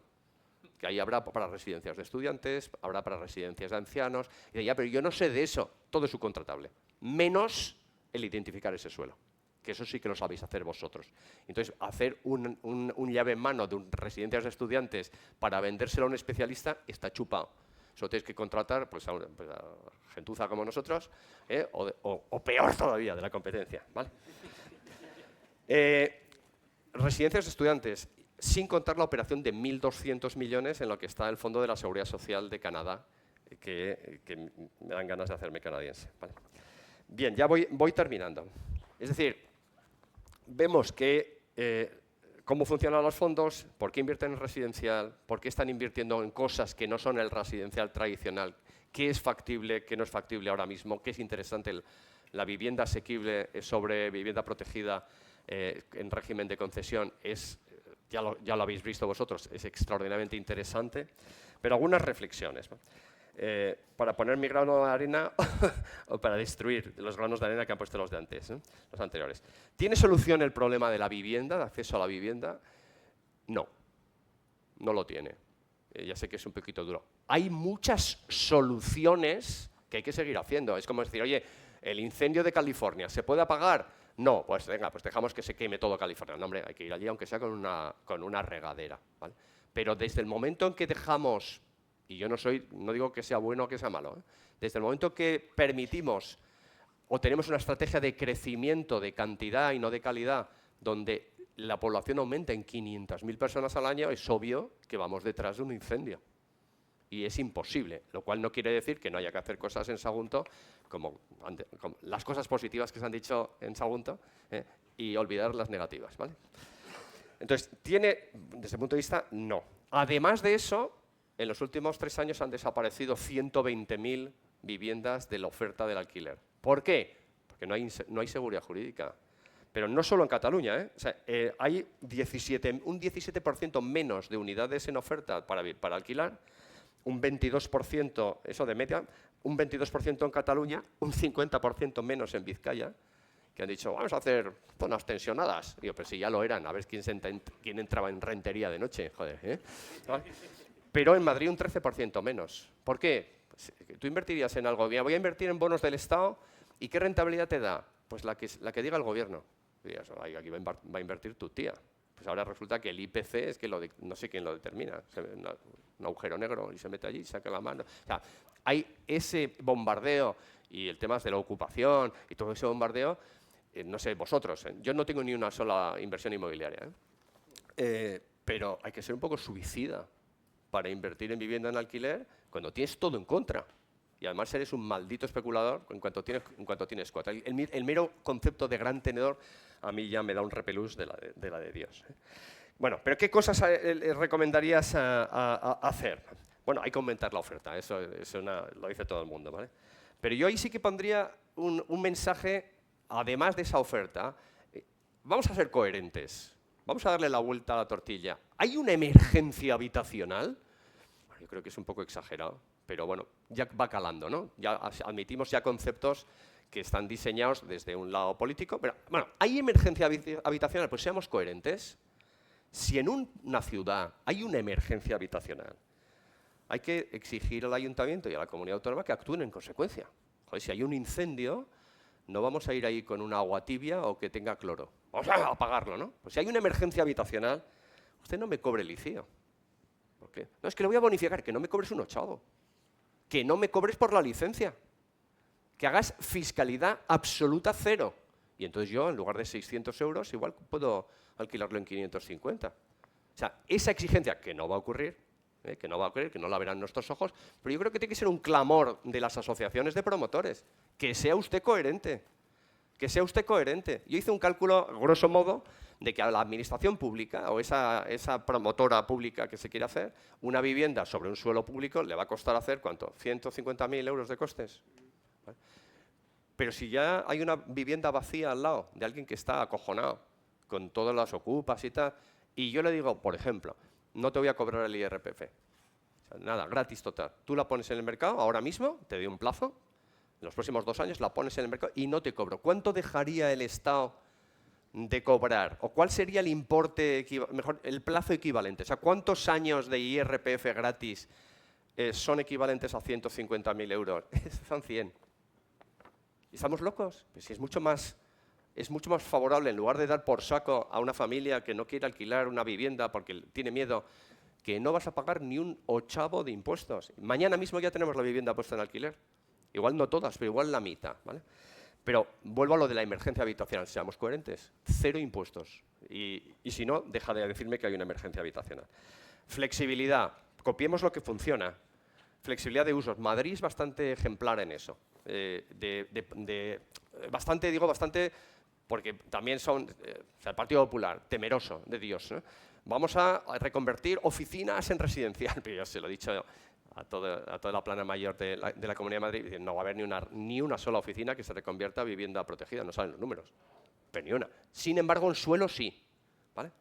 Que ahí habrá para residencias de estudiantes, habrá para residencias de ancianos. Y ya, pero yo no sé de eso, todo es subcontratable. Menos el identificar ese suelo, que eso sí que lo sabéis hacer vosotros. Entonces, hacer un llave en mano de residencias de estudiantes para vendérselo a un especialista está chupado. Solo tenéis que contratar pues, a gentuza como nosotros, o peor todavía, de la competencia, ¿vale? Residencias de estudiantes, sin contar la operación de 1.200 millones en lo que está el Fondo de la Seguridad Social de Canadá, que me dan ganas de hacerme canadiense, ¿vale? Bien, ya voy terminando. Es decir, vemos que cómo funcionan los fondos, por qué invierten en residencial, por qué están invirtiendo en cosas que no son el residencial tradicional, qué es factible, qué no es factible ahora mismo, qué es interesante la vivienda asequible sobre vivienda protegida en régimen de concesión, ya lo habéis visto vosotros, es extraordinariamente interesante, pero algunas reflexiones, ¿no? Para poner mi grano de arena o para destruir los granos de arena que han puesto los de antes, los anteriores. ¿Tiene solución el problema de la vivienda, de acceso a la vivienda? No, no lo tiene. Ya sé que es un poquito duro. Hay muchas soluciones que hay que seguir haciendo. Es como decir, oye, el incendio de California, ¿se puede apagar? No, pues venga, pues dejamos que se queme todo California. No, hombre, hay que ir allí aunque sea con una regadera, ¿vale? Pero desde el momento en que dejamos, y yo no digo que sea bueno o que sea malo, desde el momento que permitimos o tenemos una estrategia de crecimiento de cantidad y no de calidad, donde la población aumenta en 500.000 personas al año, es obvio que vamos detrás de un incendio. Y es imposible, lo cual no quiere decir que no haya que hacer cosas en Sagunto, como las cosas positivas que se han dicho en Sagunto, y olvidar las negativas, ¿vale? Entonces, desde el punto de vista, no. Además de eso, en los últimos 3 años han desaparecido 120.000 viviendas de la oferta del alquiler. ¿Por qué? Porque no hay seguridad jurídica. Pero no solo en Cataluña, O sea, hay un 17% menos de unidades en oferta para alquilar, un 22%, eso de media, un 22% en Cataluña, un 50% menos en Vizcaya, que han dicho, vamos a hacer zonas tensionadas. Digo, pero si ya lo eran, a ver quién entraba en rentería de noche, joder, ¿Vale? Pero en Madrid un 13% menos. ¿Por qué? Pues, tú invertirías en algo, voy a invertir en bonos del Estado, ¿y qué rentabilidad te da? Pues la que diga el gobierno. Dirías, aquí va a invertir tu tía. Pues ahora resulta que el IPC es que no sé quién lo determina. Un agujero negro y se mete allí y saca la mano. O sea, hay ese bombardeo y el tema de la ocupación y todo ese bombardeo, no sé, vosotros, yo no tengo ni una sola inversión inmobiliaria, pero hay que ser un poco suicida para invertir en vivienda en alquiler cuando tienes todo en contra. Y además eres un maldito especulador en cuanto tienes cuota. El mero concepto de gran tenedor a mí ya me da un repelús de la de Dios. Bueno, pero ¿qué cosas recomendarías hacer? Bueno, hay que aumentar la oferta, eso lo dice todo el mundo, ¿vale? Pero yo ahí sí que pondría un mensaje, además de esa oferta, vamos a ser coherentes, vamos a darle la vuelta a la tortilla. ¿Hay una emergencia habitacional? Bueno, yo creo que es un poco exagerado, pero bueno, ya va calando, ¿no? Ya admitimos ya conceptos que están diseñados desde un lado político, pero bueno, ¿hay emergencia habitacional? Pues seamos coherentes. Si en una ciudad hay una emergencia habitacional, hay que exigir al ayuntamiento y a la comunidad autónoma que actúen en consecuencia. Joder, si hay un incendio, no vamos a ir ahí con un agua tibia o que tenga cloro. Vamos a apagarlo, ¿no? Pues si hay una emergencia habitacional, usted no me cobre el ICIO. ¿Por qué? No, es que le voy a bonificar, que no me cobres un ochavo. Que no me cobres por la licencia. Que hagas fiscalidad absoluta cero. Y entonces yo, en lugar de 600 euros, igual puedo alquilarlo en 550. O sea, esa exigencia, que no va a ocurrir, que no la verán nuestros ojos, pero yo creo que tiene que ser un clamor de las asociaciones de promotores. Que sea usted coherente. Que sea usted coherente. Yo hice un cálculo, grosso modo, de que a la administración pública o esa promotora pública que se quiere hacer, una vivienda sobre un suelo público le va a costar hacer, ¿cuánto? 150.000 euros de costes. ¿Vale? Pero si ya hay una vivienda vacía al lado de alguien que está acojonado, con todas las ocupas y tal, y yo le digo, por ejemplo, no te voy a cobrar el IRPF. O sea, nada, gratis total. Tú la pones en el mercado ahora mismo, te doy un plazo, en los próximos 2 años la pones en el mercado y no te cobro. ¿Cuánto dejaría el Estado de cobrar? ¿O cuál sería el importe, mejor, el plazo equivalente? O sea, ¿cuántos años de IRPF gratis son equivalentes a 150.000 euros? Son 100. ¿Estamos locos? Pues si es mucho más favorable, en lugar de dar por saco a una familia que no quiere alquilar una vivienda porque tiene miedo, que no vas a pagar ni un ochavo de impuestos. Mañana mismo ya tenemos la vivienda puesta en alquiler. Igual no todas, pero igual la mitad, ¿vale? Pero vuelvo a lo de la emergencia habitacional, seamos coherentes, 0 impuestos. Y si no, deja de decirme que hay una emergencia habitacional. Flexibilidad, copiemos lo que funciona. Flexibilidad de usos, Madrid es bastante ejemplar en eso. Bastante, porque también son, el Partido Popular, temeroso de Dios, ¿no? Vamos a reconvertir oficinas en residencial, pero yo se lo he dicho a toda la plana mayor de la Comunidad de Madrid, no va a haber ni una sola oficina que se reconvierta a vivienda protegida, no saben los números, pero ni una. Sin embargo, en suelo sí, ¿vale?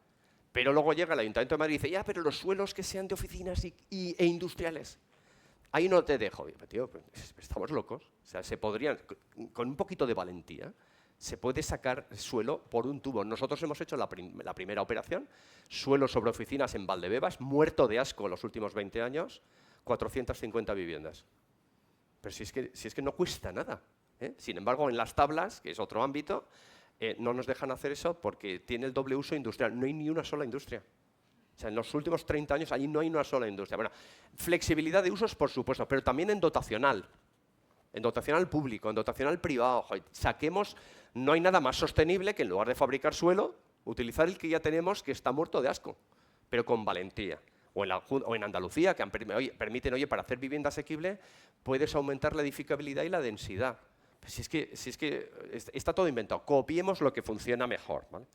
Pero luego llega el Ayuntamiento de Madrid y dice, ya, pero los suelos que sean de oficinas e industriales, ahí no te dejo. Y, tío, pues, estamos locos. O sea, se podrían, con un poquito de valentía, se puede sacar suelo por un tubo. Nosotros hemos hecho la primera operación, suelo sobre oficinas en Valdebebas, muerto de asco los últimos 20 años, 450 viviendas. Pero si es que no cuesta nada, ¿eh? Sin embargo, en las tablas, que es otro ámbito, no nos dejan hacer eso porque tiene el doble uso industrial. No hay ni una sola industria. O sea, en los últimos 30 años allí no hay una sola industria. Bueno, flexibilidad de usos, por supuesto, pero también en dotacional público, en dotacional privado. Saquemos, no hay nada más sostenible que en lugar de fabricar suelo, utilizar el que ya tenemos que está muerto de asco, pero con valentía. O en Andalucía, que permiten, oye, para hacer vivienda asequible, puedes aumentar la edificabilidad y la densidad. Pues si es que está todo inventado. Copiemos lo que funciona mejor, ¿vale?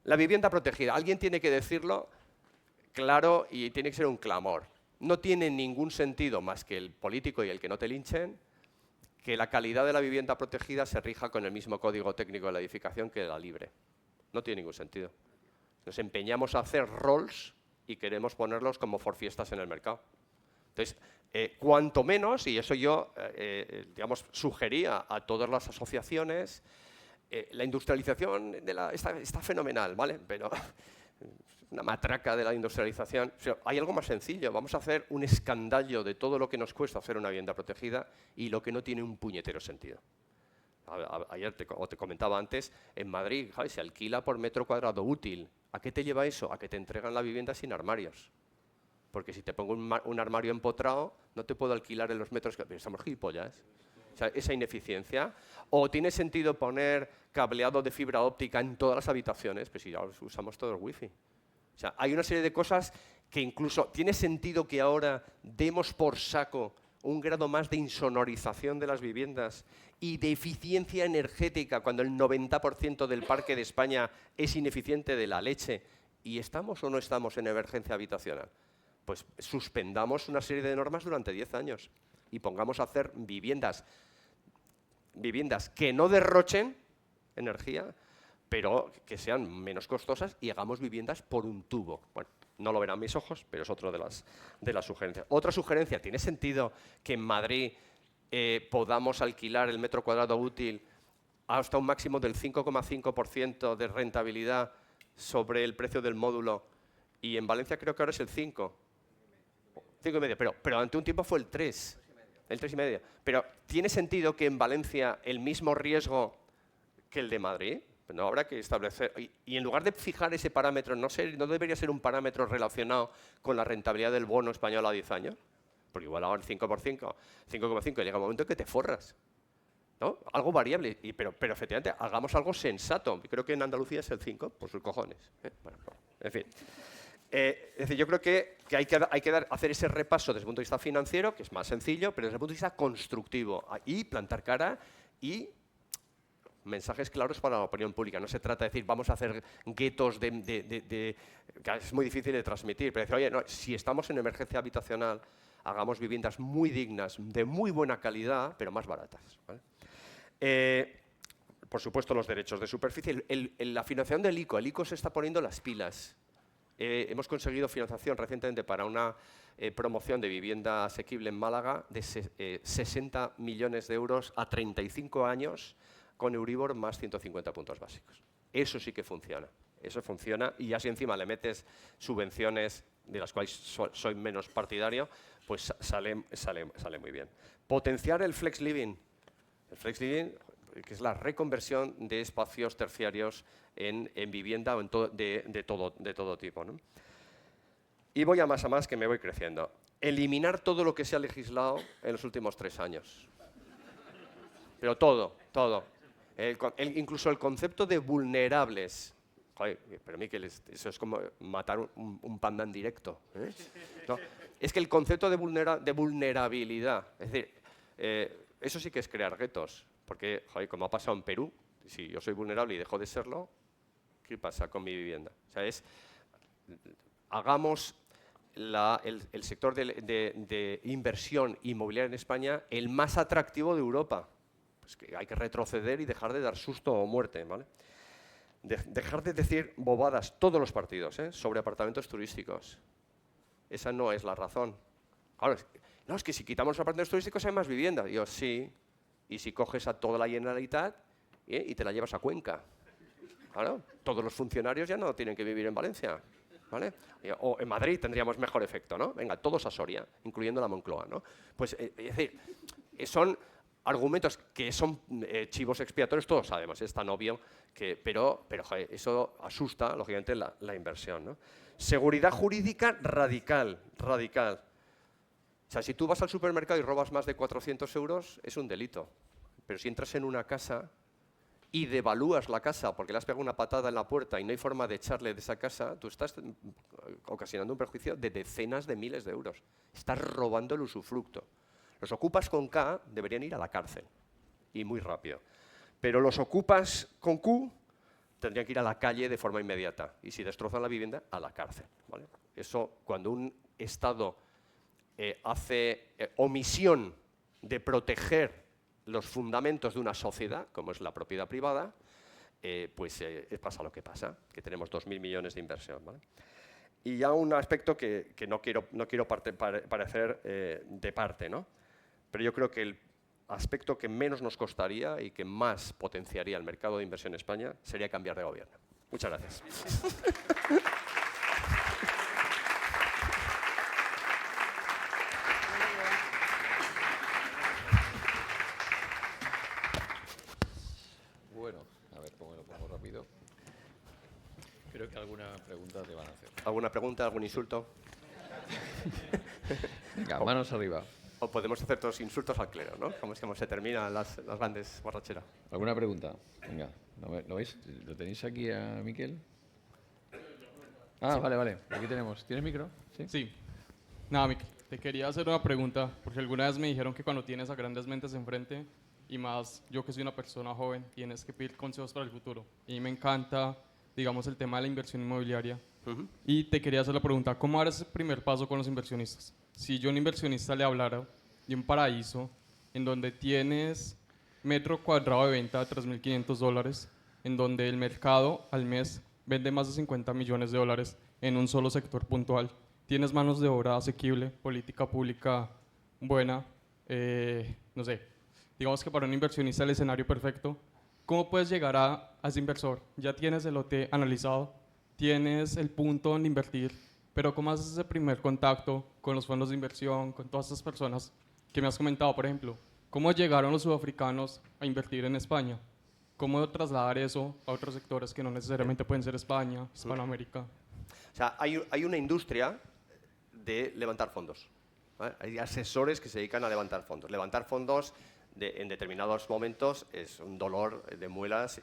La vivienda protegida, alguien tiene que decirlo claro y tiene que ser un clamor. No tiene ningún sentido, más que el político y el que no te linchen, que la calidad de la vivienda protegida se rija con el mismo código técnico de la edificación que la libre. No tiene ningún sentido. Nos empeñamos a hacer roles y queremos ponerlos como forfiestas en el mercado. Entonces, cuanto menos, y eso yo digamos, sugería a todas las asociaciones, la industrialización está fenomenal, ¿vale? Pero una matraca de la industrialización. O sea, hay algo más sencillo. Vamos a hacer un escandallo de todo lo que nos cuesta hacer una vivienda protegida y lo que no tiene un puñetero sentido. Ayer te comentaba antes, en Madrid, ¿sabes? Se alquila por metro cuadrado útil. ¿A qué te lleva eso? A que te entregan la vivienda sin armarios. Porque si te pongo un armario empotrado, no te puedo alquilar en los metros. Estamos gilipollas. O sea, esa ineficiencia. ¿O tiene sentido poner cableado de fibra óptica en todas las habitaciones? Pues si ya usamos todo el wifi. O sea, hay una serie de cosas que incluso tiene sentido que ahora demos por saco un grado más de insonorización de las viviendas y de eficiencia energética cuando el 90% del parque de España es ineficiente de la leche. ¿Y estamos o no estamos en emergencia habitacional? Pues suspendamos una serie de normas durante 10 años y pongamos a hacer viviendas que no derrochen energía, pero que sean menos costosas y hagamos viviendas por un tubo. Bueno, no lo verán mis ojos, pero es otra de las sugerencias. Otra sugerencia, ¿tiene sentido que en Madrid podamos alquilar el metro cuadrado útil hasta un máximo del 5,5% de rentabilidad sobre el precio del módulo? Y en Valencia creo que ahora es el 5,5, pero durante un tiempo fue el 3. El 3,5. Pero ¿tiene sentido que en Valencia el mismo riesgo que el de Madrid? No habrá que establecer. Y en lugar de fijar ese parámetro, ¿no debería ser un parámetro relacionado con la rentabilidad del bono español a 10 años? Porque igual ahora 5 por 5, 5,5, llega un momento en que te forras, ¿no? Algo variable, pero efectivamente hagamos algo sensato. Creo que en Andalucía es el 5, por sus cojones. Bueno, en fin. Es decir, yo creo que hay que hacer ese repaso desde el punto de vista financiero, que es más sencillo, pero desde el punto de vista constructivo, y plantar cara y mensajes claros para la opinión pública. No se trata de decir, vamos a hacer guetos que es muy difícil de transmitir, pero decir, oye, no, si estamos en emergencia habitacional, hagamos viviendas muy dignas, de muy buena calidad, pero más baratas, ¿vale? Por supuesto, los derechos de superficie. La financiación del ICO. El ICO se está poniendo las pilas. Hemos conseguido financiación recientemente para una promoción de vivienda asequible en Málaga de 60 millones de euros a 35 años con Euribor más 150 puntos básicos. Eso sí que funciona. Eso funciona y ya si encima le metes subvenciones de las cuales soy menos partidario, pues sale muy bien. Potenciar el flex living. El flex living, que es la reconversión de espacios terciarios en vivienda o de todo tipo, ¿no? Y voy a más que me voy creciendo. Eliminar todo lo que se ha legislado en los últimos 3 años. Pero todo. Incluso el concepto de vulnerables. Joder, pero Miquel, eso es como matar un panda en directo, ¿eh? No, es que el concepto de vulnerabilidad, es decir, eso sí que es crear guetos. Porque, joder, como ha pasado en Perú, si yo soy vulnerable y dejo de serlo, ¿qué pasa con mi vivienda? O sea, hagamos el sector de inversión inmobiliaria en España el más atractivo de Europa. Pues que hay que retroceder y dejar de dar susto o muerte, ¿vale? Dejar de decir bobadas todos los partidos, ¿eh?, sobre apartamentos turísticos. Esa no es la razón. Claro, es que si quitamos los apartamentos turísticos hay más vivienda. Digo, sí. Y si coges a toda la Generalitat y te la llevas a Cuenca. Claro, todos los funcionarios ya no tienen que vivir en Valencia, ¿vale? O en Madrid tendríamos mejor efecto, ¿no? Venga, todos a Soria, incluyendo la Moncloa, ¿no? Pues, es decir, son argumentos que son chivos expiatorios, todos sabemos, es tan obvio, pero joder, eso asusta, lógicamente, la inversión, ¿no? Seguridad jurídica radical. O sea, si tú vas al supermercado y robas más de 400 euros, es un delito. Pero si entras en una casa y devalúas la casa porque le has pegado una patada en la puerta y no hay forma de echarle de esa casa, tú estás ocasionando un perjuicio de decenas de miles de euros. Estás robando el usufructo. Los ocupas con K deberían ir a la cárcel, y muy rápido. Pero los ocupas con Q tendrían que ir a la calle de forma inmediata. Y si destrozan la vivienda, a la cárcel, ¿vale? Eso, cuando un Estado hace omisión de proteger los fundamentos de una sociedad, como es la propiedad privada, pues pasa lo que pasa, que tenemos 2.000 millones de inversión, ¿vale? Y ya un aspecto que no quiero parecer de parte, ¿no? Pero yo creo que el aspecto que menos nos costaría y que más potenciaría el mercado de inversión en España sería cambiar de gobierno. Muchas gracias. Bueno, a ver cómo lo pongo rápido. Creo que alguna pregunta te van a hacer. ¿Alguna pregunta, algún insulto? Venga, manos arriba. O podemos hacer todos insultos al clero, ¿no? Como es como se terminan las grandes borracheras. ¿Alguna pregunta? Venga, ¿lo veis? ¿Lo tenéis aquí a Miquel? Ah, sí. Vale. Aquí tenemos. ¿Tienes micro? Sí. Nada, Miquel, te quería hacer una pregunta, porque alguna vez me dijeron que cuando tienes a grandes mentes enfrente, y más yo que soy una persona joven, tienes que pedir consejos para el futuro. Y me encanta, digamos, el tema de la inversión inmobiliaria. Y te quería hacer la pregunta, ¿cómo dar ese primer paso con los inversionistas? Si yo a un inversionista le hablara de un paraíso en donde tienes metro cuadrado de venta de $3.500, en donde el mercado al mes vende más de 50 millones de dólares en un solo sector puntual, tienes manos de obra asequible, política pública buena, no sé, digamos que para un inversionista el escenario perfecto, ¿cómo puedes llegar a ese inversor? Ya tienes el lote analizado, tienes el punto donde invertir, pero ¿cómo haces ese primer contacto con los fondos de inversión, con todas esas personas que me has comentado, por ejemplo? ¿Cómo llegaron los sudafricanos a invertir en España? ¿Cómo trasladar eso a otros sectores que no necesariamente pueden ser España, Hispanoamérica? O sea, hay una industria de levantar fondos, ¿vale? Hay asesores que se dedican a levantar fondos. Levantar fondos en determinados momentos es un dolor de muelas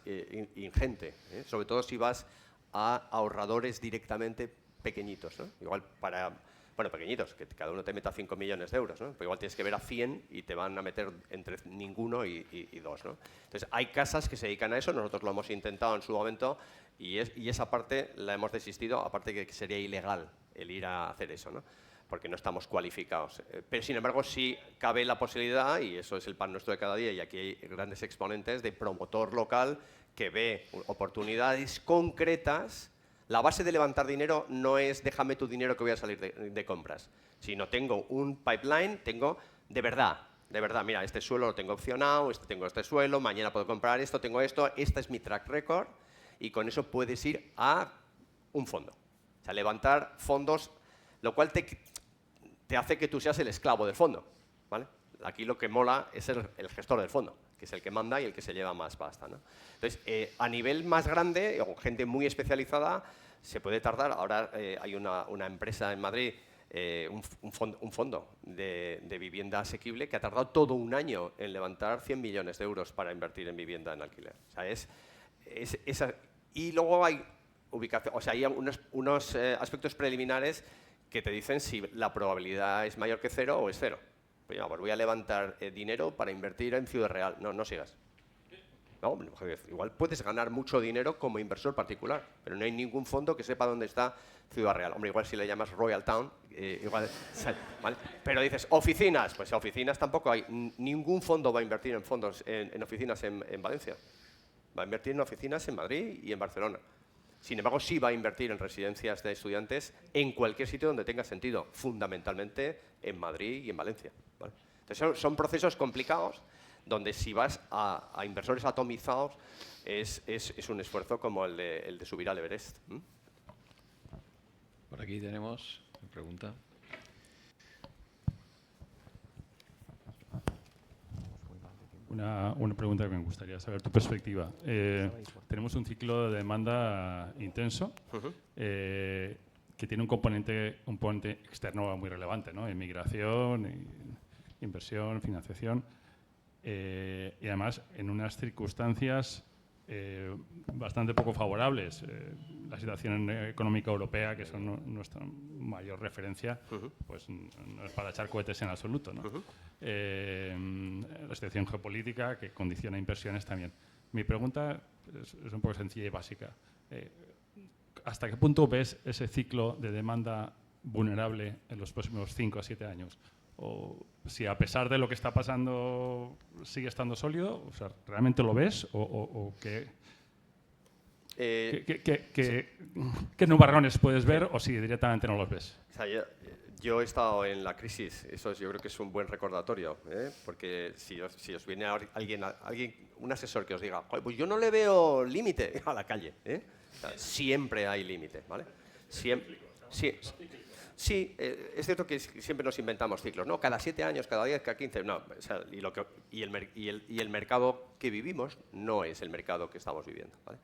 ingente, ¿eh? Sobre todo si vas a ahorradores directamente pequeñitos, ¿no? Igual para Bueno, pequeñitos, que cada uno te meta 5 millones de euros, ¿no? Pero igual tienes que ver a 100 y te van a meter entre ninguno y 2, ¿no? Entonces, hay casas que se dedican a eso, nosotros lo hemos intentado en su momento y esa parte la hemos desistido, aparte que sería ilegal el ir a hacer eso, ¿no? Porque no estamos cualificados. Pero, sin embargo, sí cabe la posibilidad, y eso es el pan nuestro de cada día, y aquí hay grandes exponentes de promotor local que ve oportunidades concretas. La base de levantar dinero no es déjame tu dinero que voy a salir de compras, sino tengo un pipeline, tengo de verdad, mira, este suelo lo tengo opcionado, tengo este suelo, mañana puedo comprar esto, tengo esto, este es mi track record, y con eso puedes ir a un fondo. O sea, levantar fondos, lo cual te hace que tú seas el esclavo del fondo, ¿vale? Aquí lo que mola es el gestor del fondo, que es el que manda y el que se lleva más pasta, ¿no? Entonces, a nivel más grande, o gente muy especializada, se puede tardar. Ahora hay una empresa en Madrid, un fondo de vivienda asequible, que ha tardado todo un año en levantar 100 millones de euros para invertir en vivienda en alquiler. O sea, y luego hay ubicación, o sea, hay unos aspectos preliminares que te dicen si la probabilidad es mayor que 0 o es 0. Pues voy a levantar dinero para invertir en Ciudad Real. No sigas. No, igual puedes ganar mucho dinero como inversor particular, pero no hay ningún fondo que sepa dónde está Ciudad Real. Hombre, igual si le llamas Royal Town, igual, ¿vale? Pero dices, oficinas, pues oficinas tampoco hay. Ningún fondo va a invertir en oficinas en Valencia. Va a invertir en oficinas en Madrid y en Barcelona. Sin embargo, sí va a invertir en residencias de estudiantes en cualquier sitio donde tenga sentido, fundamentalmente en Madrid y en Valencia, ¿vale? Entonces, son procesos complicados donde si vas a inversores atomizados es un esfuerzo como el de subir al Everest. Por aquí tenemos una pregunta. Una pregunta que me gustaría saber tu perspectiva. Tenemos un ciclo de demanda intenso que tiene un componente externo muy relevante, ¿no? Inmigración, inversión, financiación y además en unas circunstancias bastante poco favorables. La situación económica europea, que son nuestra mayor referencia, pues no es para echar cohetes en absoluto, ¿no? La situación geopolítica que condiciona inversiones también. Mi pregunta es un poco sencilla y básica. ¿Hasta qué punto ves ese ciclo de demanda vulnerable en los próximos 5 a 7 años? O si a pesar de lo que está pasando sigue estando sólido, o sea, ¿realmente lo ves o qué nubarrones puedes ver o si directamente no los ves? O sea, yo he estado en la crisis, yo creo que es un buen recordatorio, porque si os viene alguien, un asesor que os diga, pues yo no le veo límite a la calle, o sea, siempre hay límite, ¿vale? Siempre, sí, es cierto que siempre nos inventamos ciclos, ¿no? Cada 7 años, cada 10, cada 15, no. O sea, y el mercado que vivimos no es el mercado que estamos viviendo, ¿vale?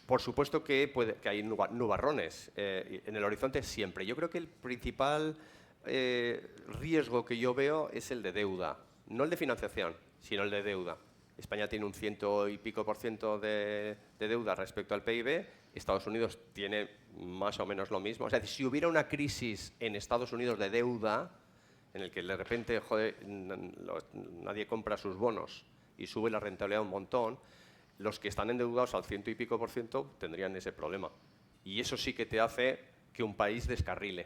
Por supuesto que hay nubarrones en el horizonte siempre. Yo creo que el principal riesgo que yo veo es el de deuda, no el de financiación, sino el de deuda. España tiene un 100 y pico % de deuda respecto al PIB, Estados Unidos tiene más o menos lo mismo. O sea, si hubiera una crisis en Estados Unidos de deuda, en el que de repente nadie compra sus bonos y sube la rentabilidad un montón, los que están endeudados al 100 y pico % tendrían ese problema. Y eso sí que te hace que un país descarrile.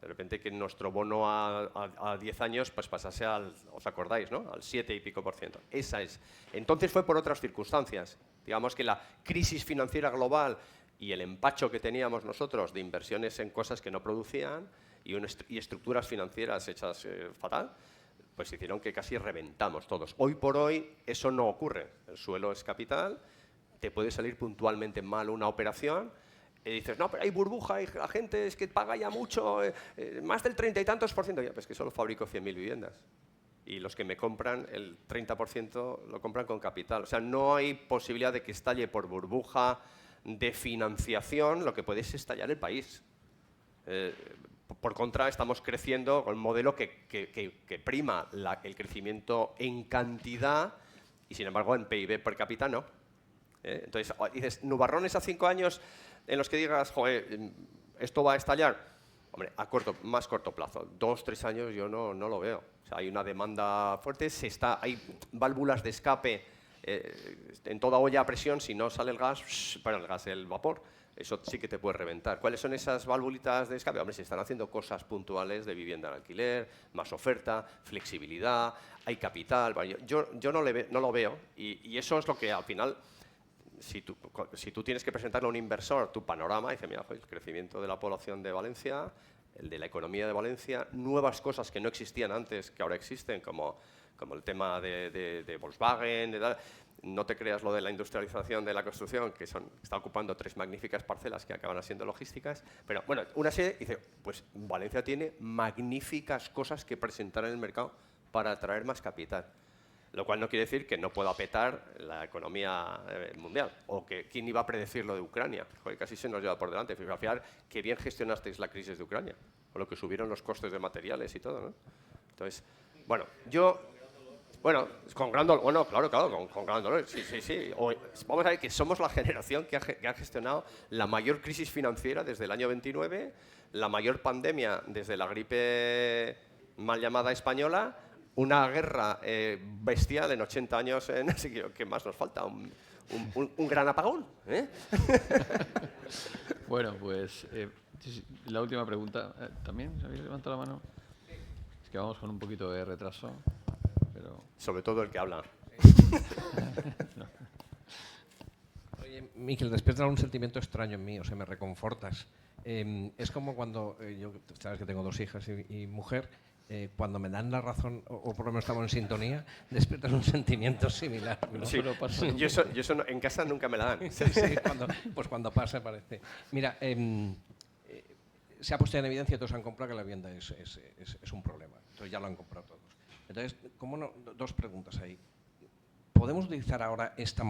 De repente que nuestro bono a 10 años pues pasase ¿os acordáis, no? Al 7 y pico %. Esa es. Entonces fue por otras circunstancias. Digamos que la crisis financiera global y el empacho que teníamos nosotros de inversiones en cosas que no producían y estructuras financieras hechas fatal, pues hicieron que casi reventamos todos. Hoy por hoy eso no ocurre. El suelo es capital, te puede salir puntualmente mal una operación y dices, no, pero hay burbuja y la gente es que paga ya mucho, más del 30 y tantos %. Ya, pues que solo fabrico 100.000 viviendas. Y los que me compran, el 30% lo compran con capital. O sea, no hay posibilidad de que estalle por burbuja de financiación, lo que puede es estallar el país. Por contra, estamos creciendo con un modelo que prima el crecimiento en cantidad y, sin embargo, en PIB per cápita no. Entonces, dices, nubarrones a 5 años en los que digas, joder, esto va a estallar. Hombre, más corto plazo, 2, 3 años yo no lo veo. O sea, hay una demanda fuerte, hay válvulas de escape en toda olla a presión, si no sale el gas, el vapor, eso sí que te puede reventar. ¿Cuáles son esas válvulitas de escape? Hombre, se están haciendo cosas puntuales de vivienda en alquiler, más oferta, flexibilidad, hay capital. Bueno, yo no lo veo y eso es lo que al final, si tú tienes que presentarle a un inversor tu panorama, dice, mira, el crecimiento de la población de Valencia, el de la economía de Valencia, nuevas cosas que no existían antes, que ahora existen, como el tema de Volkswagen, no te creas lo de la industrialización de la construcción, que está ocupando 3 magníficas parcelas que acaban siendo logísticas, pero bueno, una serie, dice, pues Valencia tiene magníficas cosas que presentar en el mercado para atraer más capital. Lo cual no quiere decir que no pueda petar la economía mundial. O que quién iba a predecir lo de Ucrania. Joder, casi se nos lleva por delante. Al final, qué bien gestionasteis la crisis de Ucrania. Con lo que subieron los costes de materiales y todo, ¿no? Entonces, bueno, con gran dolor. Bueno, claro, con gran dolor. Sí. Vamos a ver que somos la generación que ha gestionado la mayor crisis financiera desde el año 29, la mayor pandemia desde la gripe mal llamada española, una guerra bestial en 80 años, así que ¿qué más nos falta? Un gran apagón, ¿eh? Bueno, pues la última pregunta. ¿También habéis levantado la mano? Es que vamos con un poquito de retraso, pero... Sobre todo el que habla. No. Oye, Miquel, despierta un sentimiento extraño en mí, o sea, me reconfortas. Es como cuando, yo sabes que tengo 2 hijas y mujer, cuando me dan la razón, o por lo menos estamos en sintonía, despiertan un sentimiento similar, ¿no? Sí, yo eso en casa nunca me la dan. Sí, cuando pasa parece. Mira, se ha puesto en evidencia, todos han comprado que la vivienda es un problema. Entonces ya lo han comprado todos. Entonces, ¿cómo no? 2 preguntas ahí. ¿Podemos utilizar ahora esta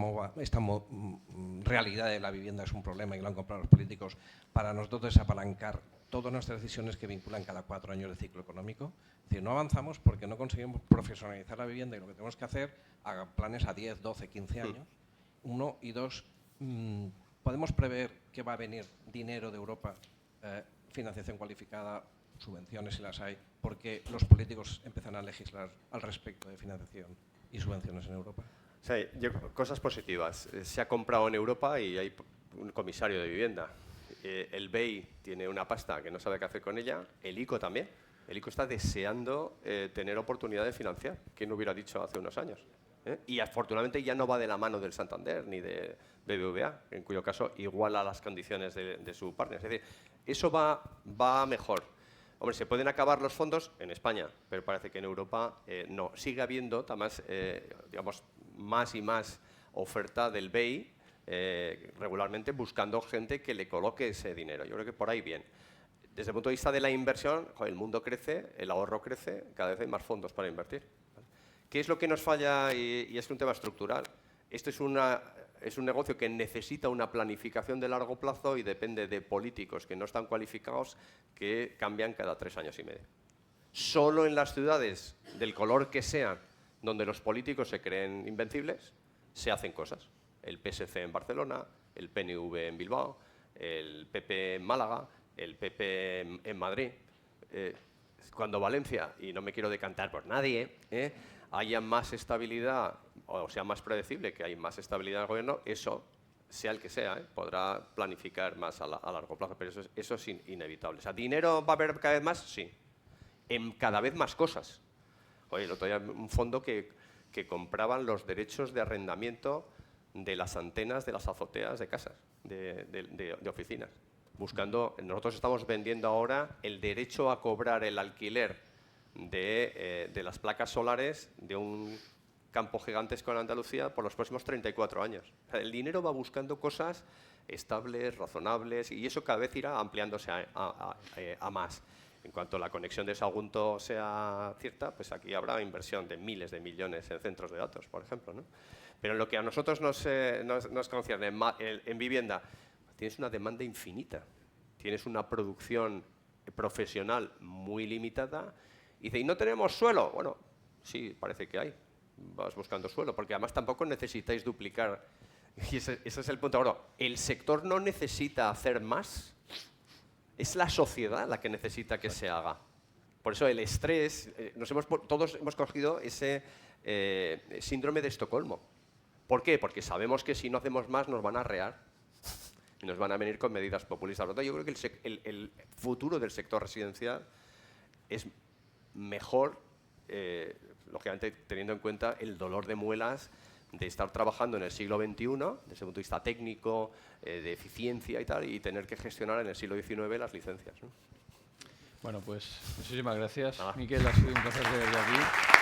realidad de la vivienda es un problema y lo han comprado los políticos para nosotros desapalancar todas nuestras decisiones que vinculan cada 4 años de ciclo económico? Es decir, no avanzamos porque no conseguimos profesionalizar la vivienda y lo que tenemos que hacer, hagan planes a 10, 12, 15 años. 1 y 2, ¿podemos prever que va a venir dinero de Europa, financiación cualificada, subvenciones si las hay, porque los políticos empiezan a legislar al respecto de financiación y subvenciones en Europa? Sí, cosas positivas. Se ha comprado en Europa y hay un comisario de vivienda. El BEI tiene una pasta que no sabe qué hacer con ella. El ICO también. El ICO está deseando tener oportunidad de financiar. ¿Quién lo hubiera dicho hace unos años? Y afortunadamente ya no va de la mano del Santander ni de BBVA, en cuyo caso iguala las condiciones de su partner. Es decir, eso va mejor. Hombre, se pueden acabar los fondos en España, pero parece que en Europa no. Sigue habiendo digamos, más y más oferta del BEI regularmente buscando gente que le coloque ese dinero. Yo creo que por ahí bien. Desde el punto de vista de la inversión, el mundo crece, el ahorro crece, cada vez hay más fondos para invertir. ¿Qué es lo que nos falla? Y es un tema estructural. Esto es un negocio que necesita una planificación de largo plazo y depende de políticos que no están cualificados que cambian cada 3 años y medio. Solo en las ciudades, del color que sean, donde los políticos se creen invencibles, se hacen cosas. El PSC en Barcelona, el PNV en Bilbao, el PP en Málaga, el PP en Madrid. Cuando Valencia, y no me quiero decantar por nadie, haya más estabilidad, o sea más predecible que hay más estabilidad en el gobierno, eso, sea el que sea, podrá planificar más a largo plazo, pero eso es inevitable. O sea, ¿dinero va a haber cada vez más? Sí. En cada vez más cosas. Oye, el otro día un fondo que compraban los derechos de arrendamiento de las antenas de las azoteas de casas, de oficinas. Nosotros estamos vendiendo ahora el derecho a cobrar el alquiler de las placas solares de un campo gigantesco en Andalucía por los próximos 34 años. O sea, el dinero va buscando cosas estables, razonables, y eso cada vez irá ampliándose a más. En cuanto la conexión de Sagunto sea cierta, pues aquí habrá inversión de miles de millones en centros de datos, por ejemplo, ¿no? Pero en lo que a nosotros nos concierne, en vivienda, tienes una demanda infinita, tienes una producción profesional muy limitada, y dice, ¿y no tenemos suelo? Bueno, sí, parece que hay. Vas buscando suelo, porque además tampoco necesitáis duplicar. Y ese es el punto. Ahora, el sector no necesita hacer más Es la sociedad la que necesita que se haga. Por eso el estrés, todos hemos cogido ese síndrome de Estocolmo. ¿Por qué? Porque sabemos que si no hacemos más nos van a arrear y nos van a venir con medidas populistas. Por lo tanto, yo creo que el futuro del sector residencial es mejor, lógicamente teniendo en cuenta el dolor de muelas de estar trabajando en el siglo XXI, desde el punto de vista técnico, de eficiencia y tal, y tener que gestionar en el siglo XIX las licencias, ¿no? Bueno, pues muchísimas gracias, Nada. Miquel, ha sido un placer tenerte aquí.